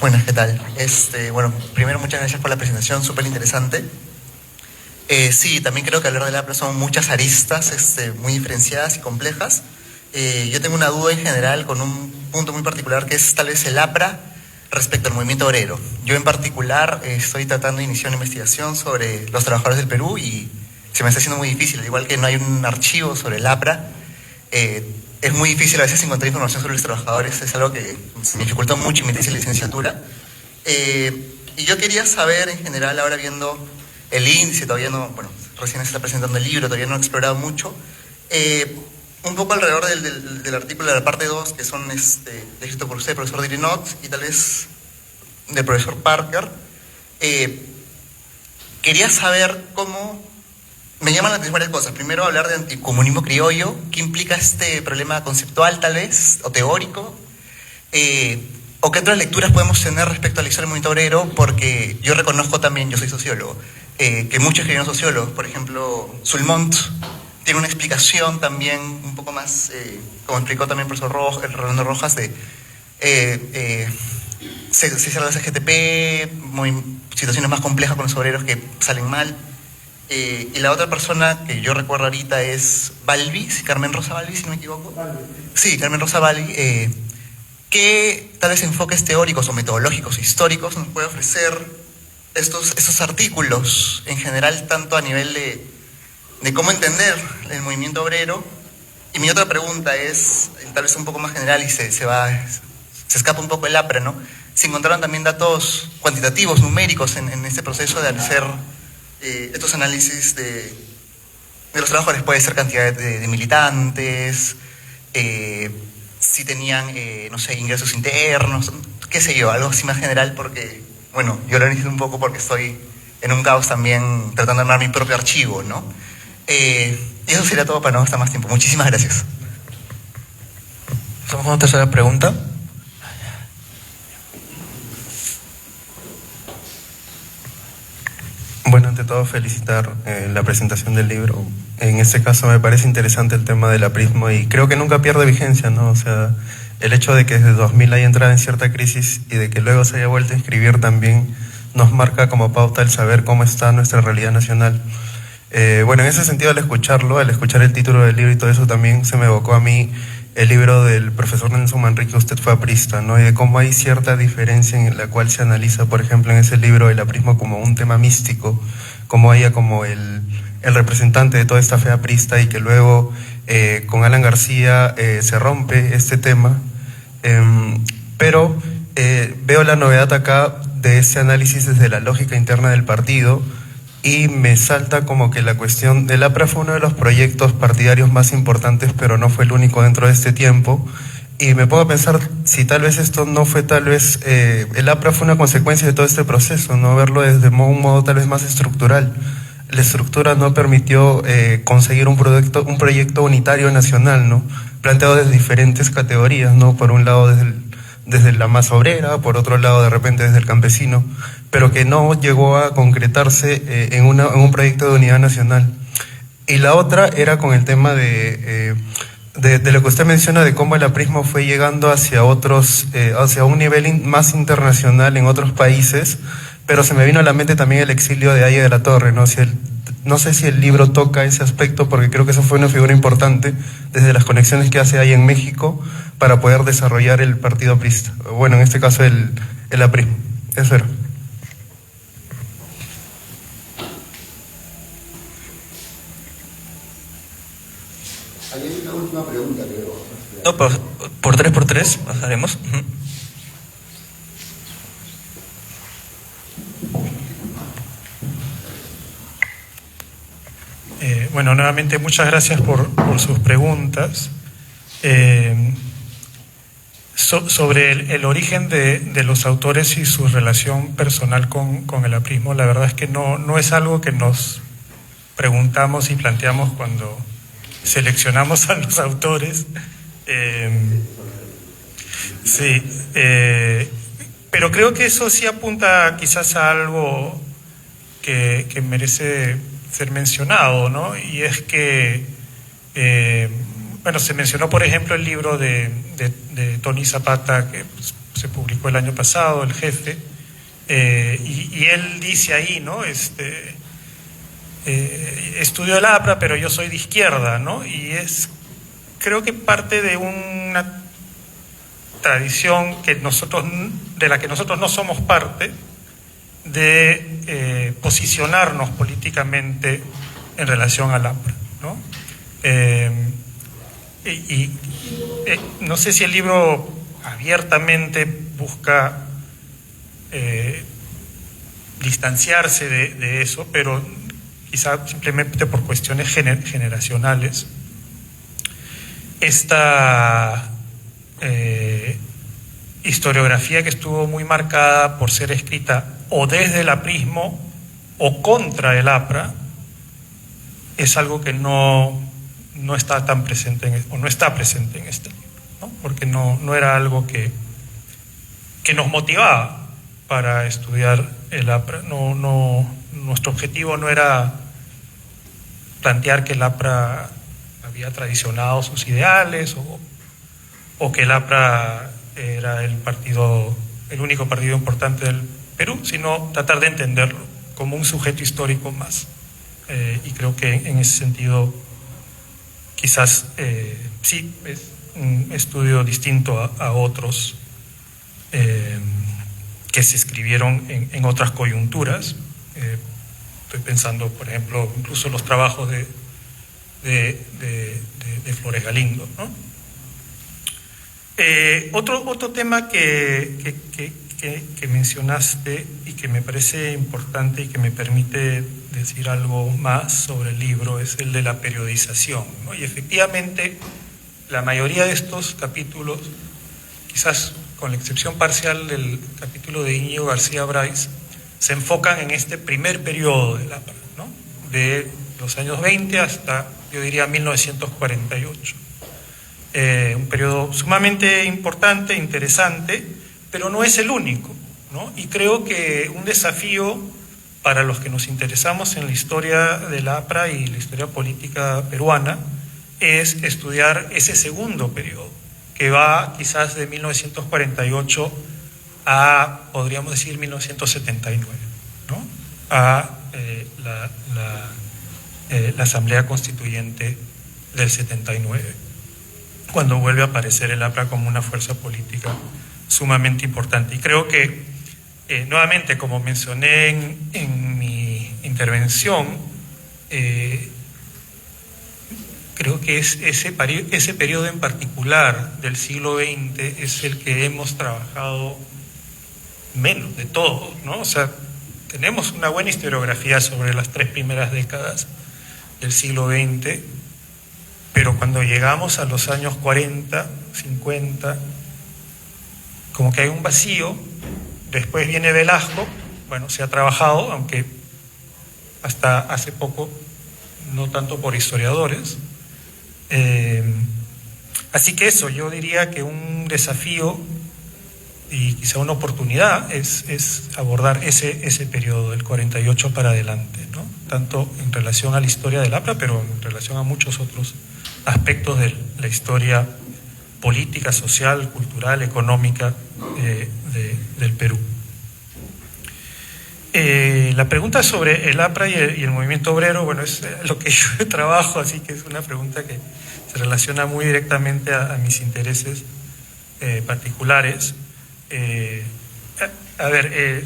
[SPEAKER 9] Buenas, ¿qué tal? Bueno, primero muchas gracias por la presentación, súper interesante. Sí, también creo que hablar del APRA son muchas aristas muy diferenciadas y complejas. Yo tengo una duda en general con un punto muy particular que es tal vez el APRA respecto al movimiento obrero. Yo en particular estoy tratando de iniciar una investigación sobre los trabajadores del Perú y se me está haciendo muy difícil, al igual que no hay un archivo sobre el APRA. Es muy difícil a veces encontrar información sobre los trabajadores, es algo que me dificultó mucho en mi tesis de licenciatura. Y yo quería saber en general, ahora viendo el índice, todavía no, bueno, recién se está presentando el libro, todavía no he explorado mucho, un poco alrededor del artículo de la parte 2, que son escrito por usted, profesor Dirinot, y tal vez del profesor Parker. Quería saber cómo... Me llaman la atención varias cosas. Primero, hablar de anticomunismo criollo. ¿Qué implica este problema conceptual, tal vez, o teórico? ¿O qué otras lecturas podemos tener respecto a la historia del movimiento obrero? Porque yo reconozco también, yo soy sociólogo, que muchos escribieron sociólogos. Por ejemplo, Sulmont tiene una explicación también un poco más, como explicó también el profesor Rolando Rojas, de se cierra la CGTP, situaciones más complejas con los obreros que salen mal. Y la otra persona que yo recuerdo ahorita es Balbi, Carmen Rosa Balbi, si no me equivoco. Balbi. Sí, Carmen Rosa Balbi. ¿Qué tal vez enfoques teóricos o metodológicos, históricos nos puede ofrecer estos artículos en general, tanto a nivel de cómo entender el movimiento obrero? Y mi otra pregunta es, tal vez un poco más general y se escapa un poco el APRA, ¿no? Si encontraron también datos cuantitativos, numéricos en este proceso de hacer estos análisis de los trabajadores, puede ser cantidad de militantes, si tenían, no sé, ingresos internos, qué sé yo, algo así más general, porque, bueno, yo lo necesito un poco porque estoy en un caos también tratando de armar mi propio archivo, ¿no? Y eso sería todo para no gastar más tiempo. Muchísimas gracias.
[SPEAKER 1] Pasamos a una tercera pregunta.
[SPEAKER 10] Bueno, ante todo felicitar la presentación del libro. En este caso me parece interesante el tema del aprismo y creo que nunca pierde vigencia, ¿no? O sea, el hecho de que desde 2000 haya entrado en cierta crisis y de que luego se haya vuelto a inscribir también nos marca como pauta el saber cómo está nuestra realidad nacional. Bueno, en ese sentido, al escuchar el título del libro y todo eso, también se me evocó a mí el libro del profesor Nelson Manrique, Usted fue aprista, ¿no? Y de cómo hay cierta diferencia en la cual se analiza, por ejemplo, en ese libro el aprismo como un tema místico, como ella como el representante de toda esta fe aprista, y que luego con Alan García se rompe este tema. Pero veo la novedad acá de ese análisis desde la lógica interna del partido, y me salta como que la cuestión del APRA fue uno de los proyectos partidarios más importantes, pero no fue el único dentro de este tiempo. Y me pongo a pensar si tal vez esto no fue, tal vez el APRA fue una consecuencia de todo este proceso, no verlo desde un modo tal vez más estructural. La estructura no permitió conseguir un proyecto unitario nacional, ¿no? Planteado desde diferentes categorías, ¿no? Por un lado desde la masa obrera, por otro lado de repente desde el campesino, pero que no llegó a concretarse en un proyecto de unidad nacional. Y la otra era con el tema de lo que usted menciona, de cómo el aprismo fue llegando hacia un nivel más internacional en otros países, pero se me vino a la mente también el exilio de Aya de la Torre, ¿no? No sé si el libro toca ese aspecto, porque creo que esa fue una figura importante desde las conexiones que hace ahí en México para poder desarrollar el partido aprista. Bueno, en este caso el aprismo. Eso era.
[SPEAKER 2] Ahí hay una última pregunta, creo.
[SPEAKER 1] No, por 3x3 pasaremos.
[SPEAKER 5] Bueno, nuevamente muchas gracias por sus preguntas. Sobre el origen de los autores y su relación personal con el aprismo, la verdad es que no es algo que nos preguntamos y planteamos cuando seleccionamos a los autores. Sí, pero creo que eso sí apunta quizás a algo que merece ser mencionado, ¿no? Y es que Bueno, se mencionó, por ejemplo, el libro de Tony Zapata, que pues, se publicó el año pasado, El Jefe, y él dice ahí, ¿no? Estudio el APRA, pero yo soy de izquierda, ¿no? Y creo que parte de una tradición de la que nosotros no somos parte, de posicionarnos políticamente en relación al APRA, ¿no? No sé si el libro abiertamente busca distanciarse de eso, pero quizá simplemente por cuestiones generacionales. Esta historiografía que estuvo muy marcada por ser escrita o desde el aprismo o contra el APRA es algo que no está tan presente o no está presente en este libro, ¿no? Porque no era algo que nos motivaba para estudiar el APRA. Nuestro objetivo no era plantear que el APRA había traicionado sus ideales o que el APRA era el único partido importante del Perú, sino tratar de entenderlo como un sujeto histórico más. Y creo que en ese sentido quizás sí es un estudio distinto a otros que se escribieron en otras coyunturas. Estoy pensando, por ejemplo, incluso los trabajos de Flores Galindo, ¿no? Otro tema que mencionaste y que me parece importante y que me permite decir algo más sobre el libro es el de la periodización, ¿no? Y efectivamente la mayoría de estos capítulos, quizás con la excepción parcial del capítulo de Íñigo García Brais, se enfocan en este primer periodo del APRA, ¿no? De los años 20 hasta, yo diría, 1948. Un periodo sumamente importante, interesante, pero no es el único, ¿no? Y creo que un desafío para los que nos interesamos en la historia del APRA y la historia política peruana es estudiar ese segundo periodo, que va quizás de 1948 a, podríamos decir, 1979, ¿no? A la Asamblea Constituyente del 79, cuando vuelve a aparecer el APRA como una fuerza política sumamente importante. Y creo que, nuevamente, como mencioné en mi intervención, creo que ese periodo en particular del siglo XX es el que hemos trabajado menos de todo, ¿no? O sea, tenemos una buena historiografía sobre las 3 primeras décadas del siglo XX, pero cuando llegamos a los años 40, 50, como que hay un vacío. Después viene Velasco, bueno, se ha trabajado, aunque hasta hace poco, no tanto por historiadores. Así que eso, yo diría que un desafío y quizá una oportunidad es abordar ese periodo del 48 para adelante, ¿no? Tanto en relación a la historia del APRA, pero en relación a muchos otros aspectos de la historia política, social, cultural, económica del Perú. La pregunta sobre el APRA y el movimiento obrero, bueno, es lo que yo trabajo, así que es una pregunta que se relaciona muy directamente a mis intereses particulares.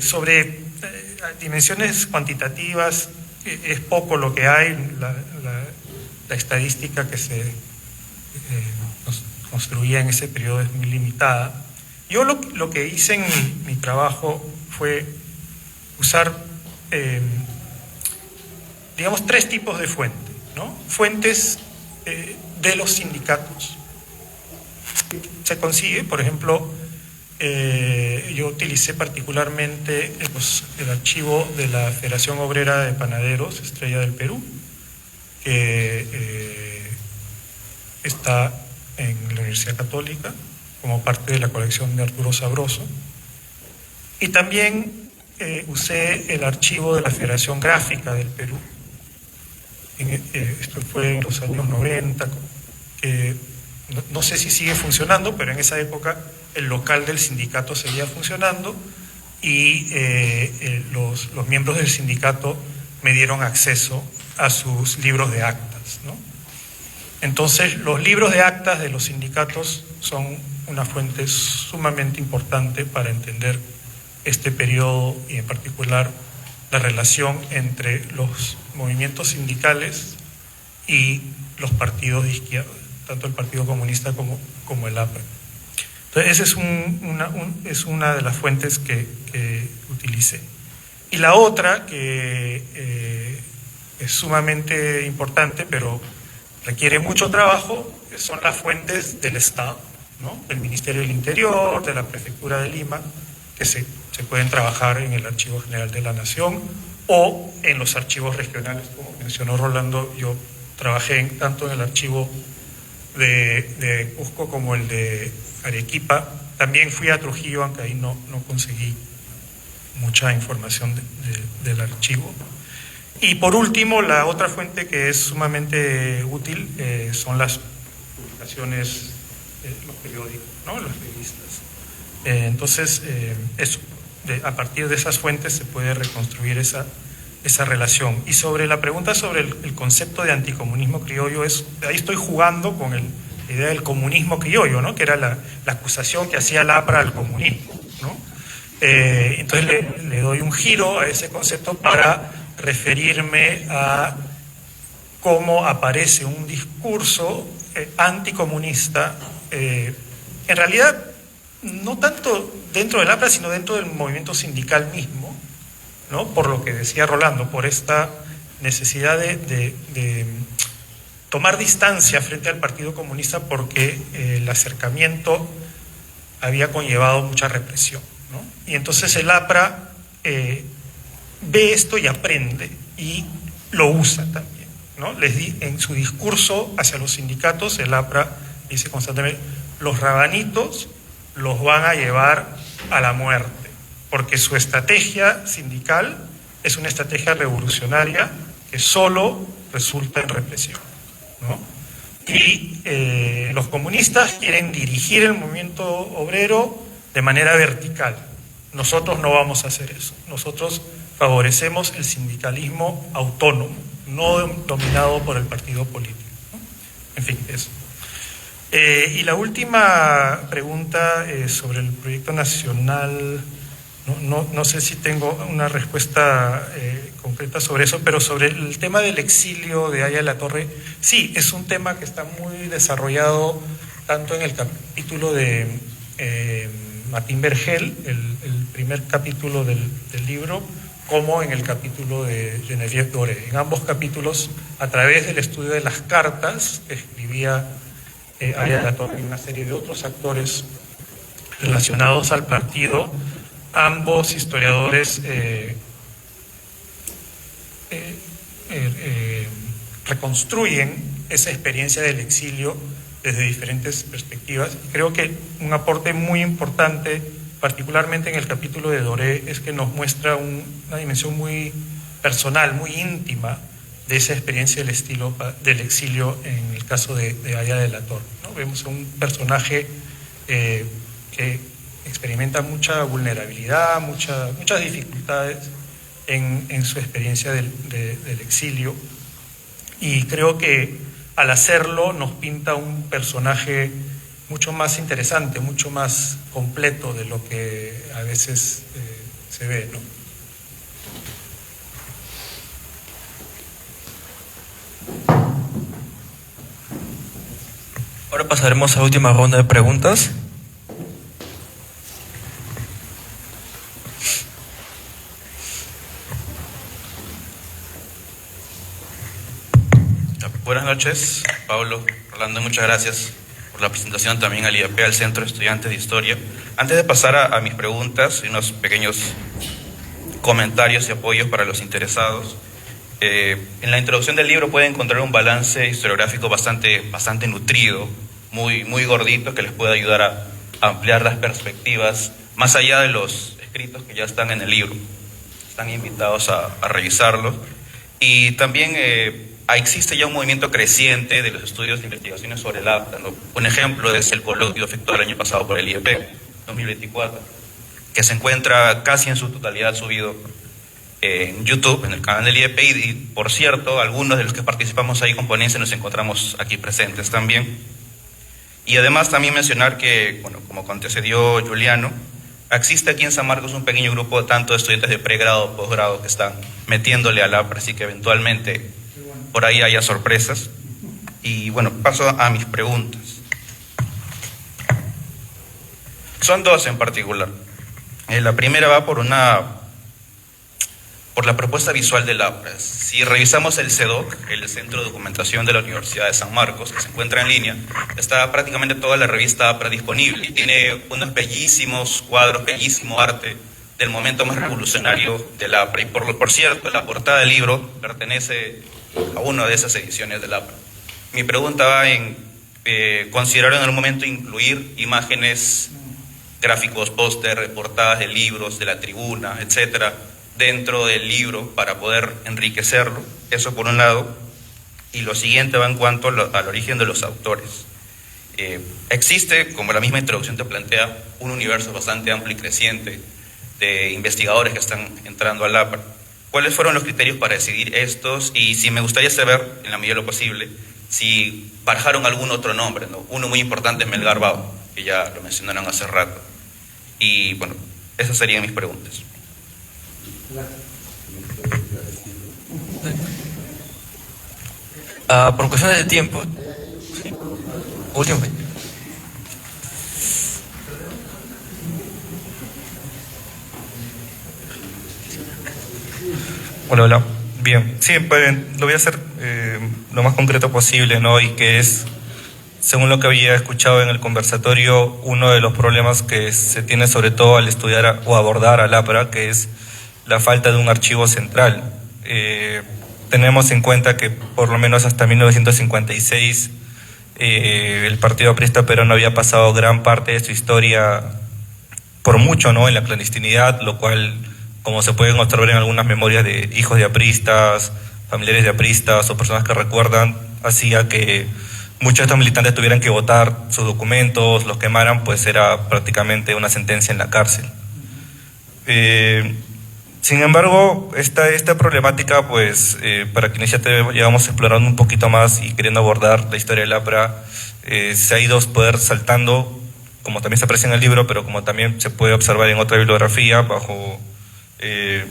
[SPEAKER 5] Sobre dimensiones cuantitativas, es poco lo que hay, la estadística que se construía en ese periodo es muy limitada. Yo lo que hice en mi trabajo fue usar, digamos, 3 tipos de fuentes, ¿no? Fuentes de los sindicatos. Se consigue, por ejemplo, yo utilicé particularmente el archivo de la Federación Obrera de Panaderos, Estrella del Perú, que está en la Universidad Católica como parte de la colección de Arturo Sabroso, y también usé el archivo de la Federación Gráfica del Perú, esto fue en los años 90, que no sé si sigue funcionando, pero en esa época el local del sindicato seguía funcionando y los miembros del sindicato me dieron acceso a sus libros de actas, ¿no? Entonces, los libros de actas de los sindicatos son una fuente sumamente importante para entender este periodo y en particular la relación entre los movimientos sindicales y los partidos de izquierda, tanto el Partido Comunista como el APRA. Entonces, esa es una de las fuentes que utilicé. Y la otra, que es sumamente importante, pero requiere mucho trabajo, son las fuentes del Estado, ¿no? Del Ministerio del Interior, de la Prefectura de Lima, que se pueden trabajar en el Archivo General de la Nación o en los archivos regionales, como mencionó Rolando. Yo trabajé tanto en el archivo de Cusco como el de Arequipa. También fui a Trujillo, aunque ahí no conseguí mucha información del archivo. Y por último, la otra fuente que es sumamente útil son las publicaciones, los periódicos, ¿no? Las revistas. Entonces, a partir de esas fuentes se puede reconstruir esa relación. Y sobre la pregunta sobre el concepto de anticomunismo criollo, ahí estoy jugando con la idea del comunismo criollo, ¿no? Que era la acusación que hacía la APRA al comunismo, ¿no? Entonces le doy un giro a ese concepto para referirme a cómo aparece un discurso anticomunista, en realidad no tanto dentro del APRA, sino dentro del movimiento sindical mismo, ¿no? Por lo que decía Rolando, por esta necesidad de tomar distancia frente al Partido Comunista, porque el acercamiento había conllevado mucha represión, ¿no? Y entonces el APRA ve esto y aprende y lo usa también, ¿no? En su discurso hacia los sindicatos, el APRA dice constantemente: los rabanitos los van a llevar a la muerte, porque su estrategia sindical es una estrategia revolucionaria que solo resulta en represión, ¿no? Y los comunistas quieren dirigir el movimiento obrero de manera vertical. Nosotros no vamos a hacer eso. Nosotros favorecemos el sindicalismo autónomo, no dominado por el partido político, ¿no? En fin, eso. Y la última pregunta sobre el proyecto nacional, no sé si tengo una respuesta concreta sobre eso, pero sobre el tema del exilio de Aya de la Torre, sí, es un tema que está muy desarrollado tanto en el capítulo de Martín Vergel, el primer capítulo del libro, como en el capítulo de Geneviève Doré. En ambos capítulos, a través del estudio de las cartas que escribía Aya de la Torre y una serie de otros actores relacionados al partido, ambos historiadores reconstruyen esa experiencia del exilio desde diferentes perspectivas. Creo que un aporte muy importante, particularmente en el capítulo de Doré, es que nos muestra una dimensión muy personal, muy íntima de esa experiencia del exilio en el caso de Aya de la Torre, ¿no? Vemos a un personaje que experimenta mucha vulnerabilidad, muchas dificultades en su experiencia del exilio, y creo que al hacerlo nos pinta un personaje mucho más interesante, mucho más completo de lo que a veces se ve, ¿no?
[SPEAKER 1] Ahora pasaremos a la última ronda de preguntas.
[SPEAKER 7] Buenas noches, Pablo, Rolando, muchas gracias por la presentación, también al IAP, al Centro de Estudiantes de Historia. Antes de pasar a mis preguntas y unos pequeños comentarios y apoyos para los interesados, en la introducción del libro pueden encontrar un balance historiográfico bastante nutrido, muy gordito, que les puede ayudar a ampliar las perspectivas más allá de los escritos que ya están en el libro. Están invitados a revisarlos. Y también existe ya un movimiento creciente de los estudios de investigaciones sobre el APRA, ¿no? Un ejemplo es el coloquio efectuado el año pasado por el IEP, 2024, que se encuentra casi en su totalidad subido en YouTube, en el canal del IEP, y por cierto, algunos de los que participamos ahí con ponencia nos encontramos aquí presentes también. Y además también mencionar que, bueno, como antecedió Juliano, existe aquí en San Marcos un pequeño grupo tanto de estudiantes de pregrado, posgrado, que están metiéndole al APRA, así que eventualmente por ahí haya sorpresas. Y bueno, paso a mis preguntas. Son dos en particular. La primera va por la propuesta visual del APRA. Si revisamos el CEDOC, el Centro de Documentación de la Universidad de San Marcos, que se encuentra en línea, está prácticamente toda la revista APRA disponible. Tiene unos bellísimos cuadros, bellísimo arte del momento más revolucionario del APRA. Y por cierto, la portada del libro pertenece a una de esas ediciones del APRA. Mi pregunta va en, ¿consideraron en algún momento incluir imágenes, gráficos, póster, portadas de libros, de la tribuna, etcétera, dentro del libro para poder enriquecerlo? Eso por un lado. Y lo siguiente va en cuanto al origen de los autores. Existe, como la misma introducción te plantea, un universo bastante amplio y creciente de investigadores que están entrando al APRA. ¿Cuáles fueron los criterios para decidir estos? Y si me gustaría saber, en la medida de lo posible, si barajaron algún otro nombre, ¿no? Uno muy importante es Melgar Bao, que ya lo mencionaron hace rato. Y bueno, esas serían mis preguntas.
[SPEAKER 1] Por cuestiones de tiempo. ¿Sí? Último.
[SPEAKER 5] Hola. Bien, sí, pues, lo voy a hacer lo más concreto posible, ¿no? Y que es, según lo que había escuchado en el conversatorio, uno de los problemas que se tiene sobre todo al estudiar o abordar al APRA, que es la falta de un archivo central. Tenemos en cuenta que por lo menos hasta 1956 el Partido Aprista Peruano había pasado gran parte de su historia, por mucho, ¿no?, en la clandestinidad, lo cual, como se pueden observar en algunas memorias de hijos de apristas, familiares de apristas o personas que recuerdan, hacía que muchos de estos militantes tuvieran que votar sus documentos, los quemaran, pues era prácticamente una sentencia en la cárcel. Sin embargo, esta problemática, pues, para quienes ya llevamos explorando un poquito más y queriendo abordar la historia del APRA, se ha ido poder saltando, como también se aprecia en el libro, pero como también se puede observar en otra bibliografía, bajo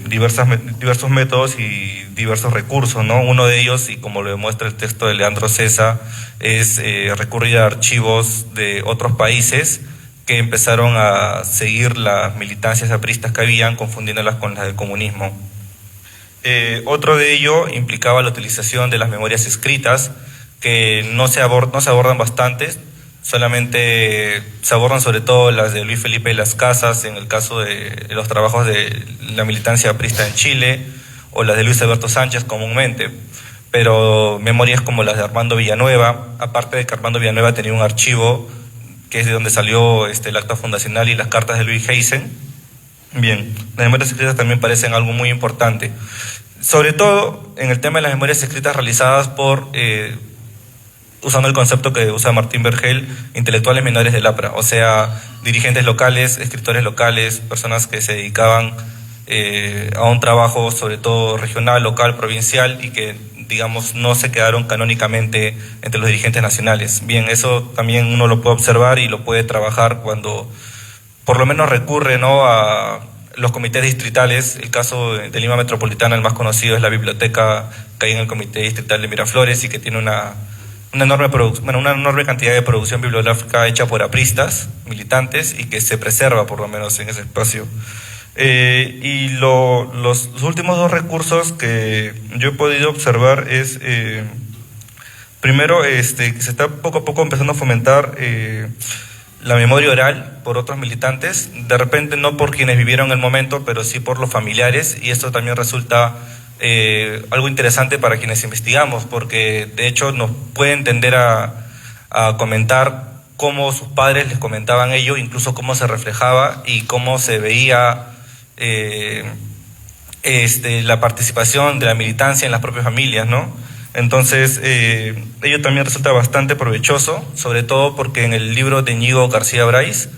[SPEAKER 5] diversos métodos y diversos recursos, ¿no? Uno de ellos, y como lo demuestra el texto de Leandro Cesa, es recurrir a archivos de otros países que empezaron a seguir las militancias apristas que habían, confundiéndolas con las del comunismo. Otro de ello implicaba la utilización de las memorias escritas, que no se abordan bastantes, solamente se abordan sobre todo las de Luis Felipe de las Casas, en el caso de los trabajos de la militancia aprista en Chile, o las de Luis Alberto Sánchez comúnmente, pero memorias como las de Armando Villanueva, aparte de que Armando Villanueva tenía un archivo que es de donde salió el acta fundacional y las cartas de Luis Heisen. Bien, las memorias escritas también parecen algo muy importante, sobre todo en el tema de las memorias escritas realizadas por, usando el concepto que usa Martín Vergel, intelectuales menores del APRA, o sea, dirigentes locales, escritores locales, personas que se dedicaban a un trabajo sobre todo regional, local, provincial, y que, digamos, no se quedaron canónicamente entre los dirigentes nacionales. Bien, eso también uno lo puede observar y lo puede trabajar cuando por lo menos recurre, ¿no?, a los comités distritales. El caso de Lima Metropolitana, el más conocido, es la biblioteca que hay en el Comité Distrital de Miraflores y que tiene una enorme cantidad de producción bibliográfica hecha por apristas, militantes, y que se preserva por lo menos en ese espacio. Y los últimos dos recursos que yo he podido observar es, primero, que se está poco a poco empezando a fomentar la memoria oral por otros militantes, de repente no por quienes vivieron el momento, pero sí por los familiares, y esto también resulta algo interesante para quienes investigamos, porque de hecho nos puede tender a comentar cómo sus padres les comentaban ello, incluso cómo se reflejaba y cómo se veía la participación de la militancia en las propias familias, ¿no?
[SPEAKER 7] Entonces, ello también resulta bastante provechoso, sobre todo porque en el libro de Íñigo García Brais,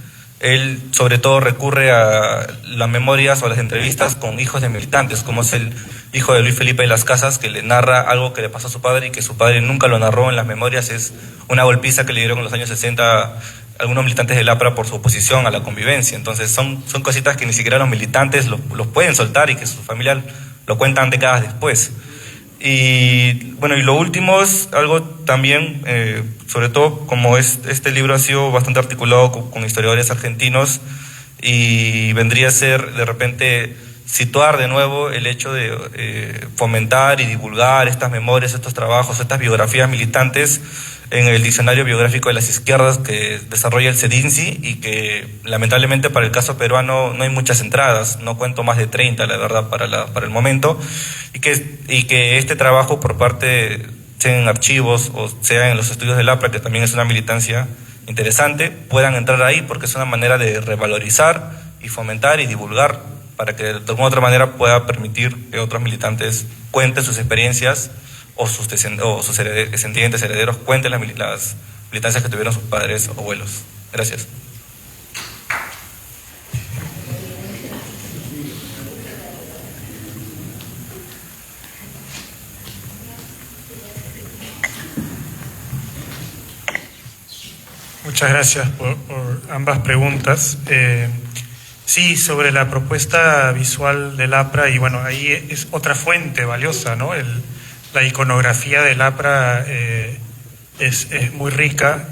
[SPEAKER 7] él sobre todo recurre a las memorias o a las entrevistas con hijos de militantes, como es el hijo de Luis Felipe de las Casas, que le narra algo que le pasó a su padre y que su padre nunca lo narró en las memorias. Es una golpiza que le dieron en los años 60 algunos militantes del APRA por su oposición a la convivencia. Entonces son cositas que ni siquiera los militantes los pueden soltar y que su familia lo cuentan décadas después. Y bueno, y lo último es algo también, sobre todo como este libro ha sido bastante articulado con historiadores argentinos, y vendría a ser de repente situar de nuevo el hecho de fomentar y divulgar estas memorias, estos trabajos, estas biografías militantes en el diccionario biográfico de las izquierdas que desarrolla el CEDINSI, y que lamentablemente para el caso peruano no hay muchas entradas, no cuento más de 30 la verdad para el momento, y que este trabajo por parte, sea en archivos o sea en los estudios del APRA, que también es una militancia interesante, puedan entrar ahí, porque es una manera de revalorizar y fomentar y divulgar, para que de alguna otra manera pueda permitir que otros militantes cuenten sus experiencias, o sus descendientes, herederos, cuenten las militancias que tuvieron sus padres o abuelos. Gracias.
[SPEAKER 5] Muchas gracias por ambas preguntas. Sí, sobre la propuesta visual del APRA, y bueno, ahí es otra fuente valiosa, ¿no? La iconografía del APRA es muy rica,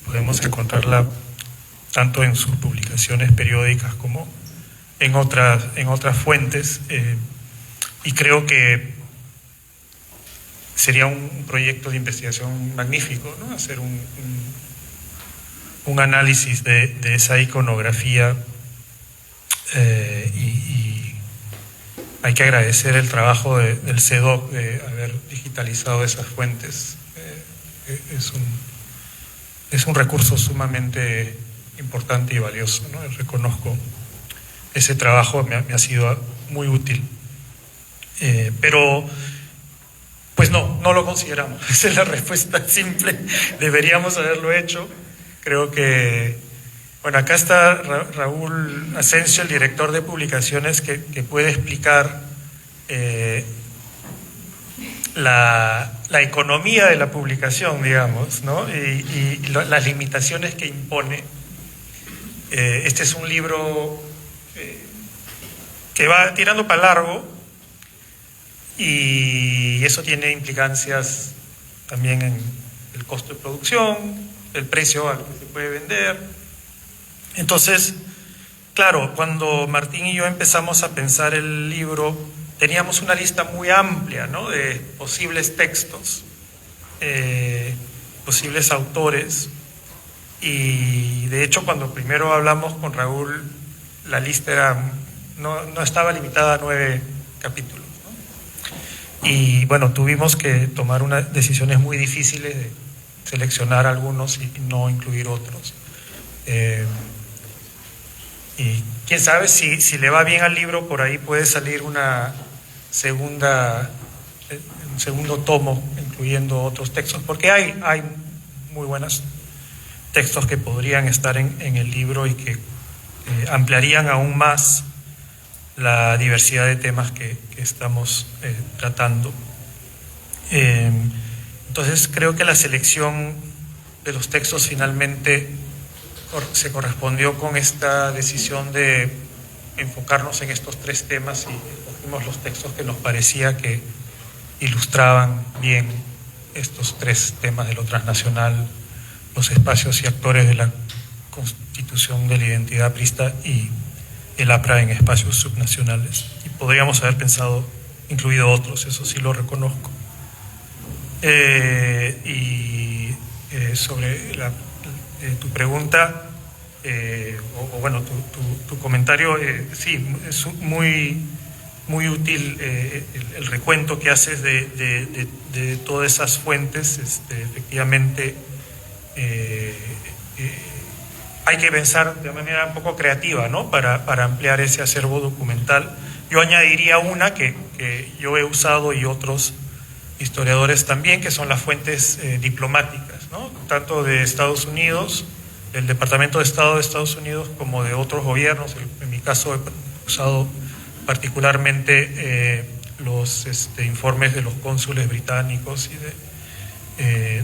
[SPEAKER 5] podemos encontrarla tanto en sus publicaciones periódicas como en otras fuentes, y creo que sería un proyecto de investigación magnífico, ¿no? Hacer un análisis de esa iconografía, y hay que agradecer el trabajo del CEDOC de haber digitalizado esas fuentes. Es un recurso sumamente importante y valioso, ¿no? Reconozco ese trabajo, me ha sido muy útil. Pero pues no lo consideramos. Esa es la respuesta simple. Deberíamos haberlo hecho. Creo que, bueno, acá está Raúl Asensio, el director de publicaciones, que puede explicar la economía de la publicación, digamos, ¿no? Y las limitaciones que impone. Este es un libro que va tirando para largo, y eso tiene implicancias también en el costo de producción, el precio al que se puede vender. Entonces, claro, cuando Martín y yo empezamos a pensar el libro, teníamos una lista muy amplia, ¿no? De posibles textos, posibles autores, y de hecho cuando primero hablamos con Raúl, la lista no estaba limitada a 9 capítulos, ¿no? Y bueno, tuvimos que tomar unas decisiones muy difíciles de seleccionar algunos y no incluir otros. Y quién sabe si le va bien al libro, por ahí puede salir un segundo tomo incluyendo otros textos, porque hay muy buenos textos que podrían estar en el libro y que ampliarían aún más la diversidad de temas que estamos tratando. Entonces creo que la selección de los textos finalmente se correspondió con esta decisión de enfocarnos en estos 3 temas, y escogimos los textos que nos parecía que ilustraban bien estos 3 temas de lo transnacional, los espacios y actores de la constitución de la identidad aprista y el APRA en espacios subnacionales. Y podríamos haber incluido otros, eso sí lo reconozco. Sobre tu pregunta, bueno, tu comentario, sí, es muy útil el recuento que haces de todas esas fuentes. Efectivamente, hay que pensar de manera un poco creativa, ¿no? Para ampliar ese acervo documental. Yo añadiría una que que yo he usado y otros historiadores también, que son las fuentes diplomáticas, ¿no? Tanto de Estados Unidos, del Departamento de Estado de Estados Unidos, como de otros gobiernos. En mi caso he usado particularmente los informes de los cónsules británicos y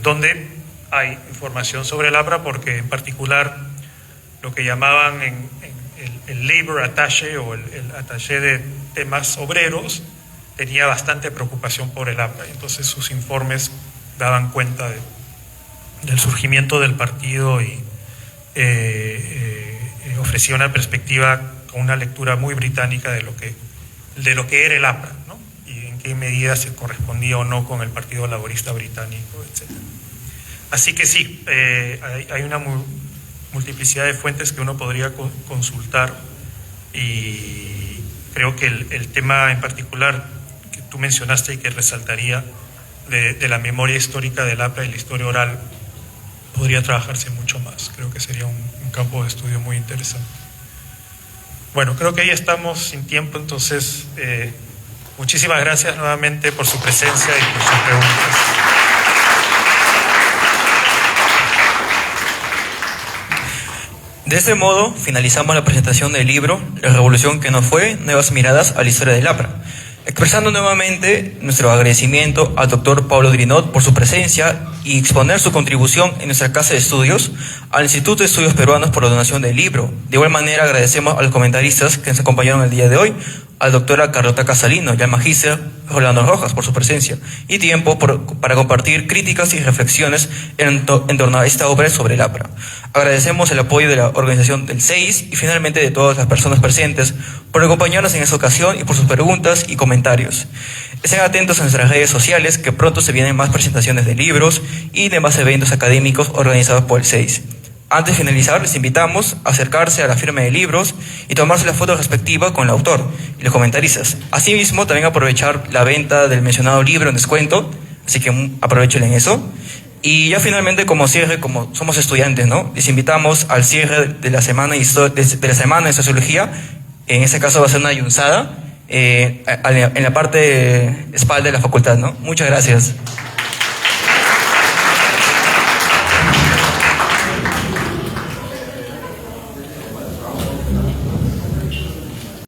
[SPEAKER 5] donde hay información sobre el APRA, porque en particular lo que llamaban el labor attaché o el attaché de temas obreros tenía bastante preocupación por el APRA. Entonces sus informes daban cuenta del surgimiento del partido y ofrecía una perspectiva con una lectura muy británica de lo que era el APRA, ¿no? Y en qué medida se correspondía o no con el Partido Laborista Británico, etc. Así que sí, hay una multiplicidad de fuentes que uno podría consultar, y creo que el tema en particular que tú mencionaste y que resaltaría de la memoria histórica del APRA y la historia oral podría trabajarse mucho más. Creo que sería un campo de estudio muy interesante. Bueno, creo que ahí estamos sin tiempo, entonces muchísimas gracias nuevamente por su presencia y por sus preguntas.
[SPEAKER 1] De este modo, finalizamos la presentación del libro La Revolución que no fue, nuevas miradas a la historia del APRA, expresando nuevamente nuestro agradecimiento al doctor Pablo Drinot por su presencia y exponer su contribución en nuestra casa de estudios, al Instituto de Estudios Peruanos por la donación del libro. De igual manera agradecemos a los comentaristas que nos acompañaron el día de hoy, a la doctora Carlota Casalino y al magíster Rolando Rojas por su presencia y tiempo para compartir críticas y reflexiones en torno a esta obra sobre el APRA. Agradecemos el apoyo de la organización del CEIS y finalmente de todas las personas presentes por acompañarnos en esta ocasión y por sus preguntas y comentarios. Estén atentos a nuestras redes sociales, que pronto se vienen más presentaciones de libros y demás eventos académicos organizados por el CEIS. Antes de finalizar, les invitamos a acercarse a la firma de libros y tomarse la foto respectiva con el autor y los comentaristas. Asimismo, también aprovechar la venta del mencionado libro en descuento, así que aprovechen en eso. Y ya finalmente, como cierre, como somos estudiantes, ¿no?, les invitamos al cierre de la semana de Sociología. En este caso va a ser una yunzada en la parte de espalda de la facultad, ¿no? Muchas gracias.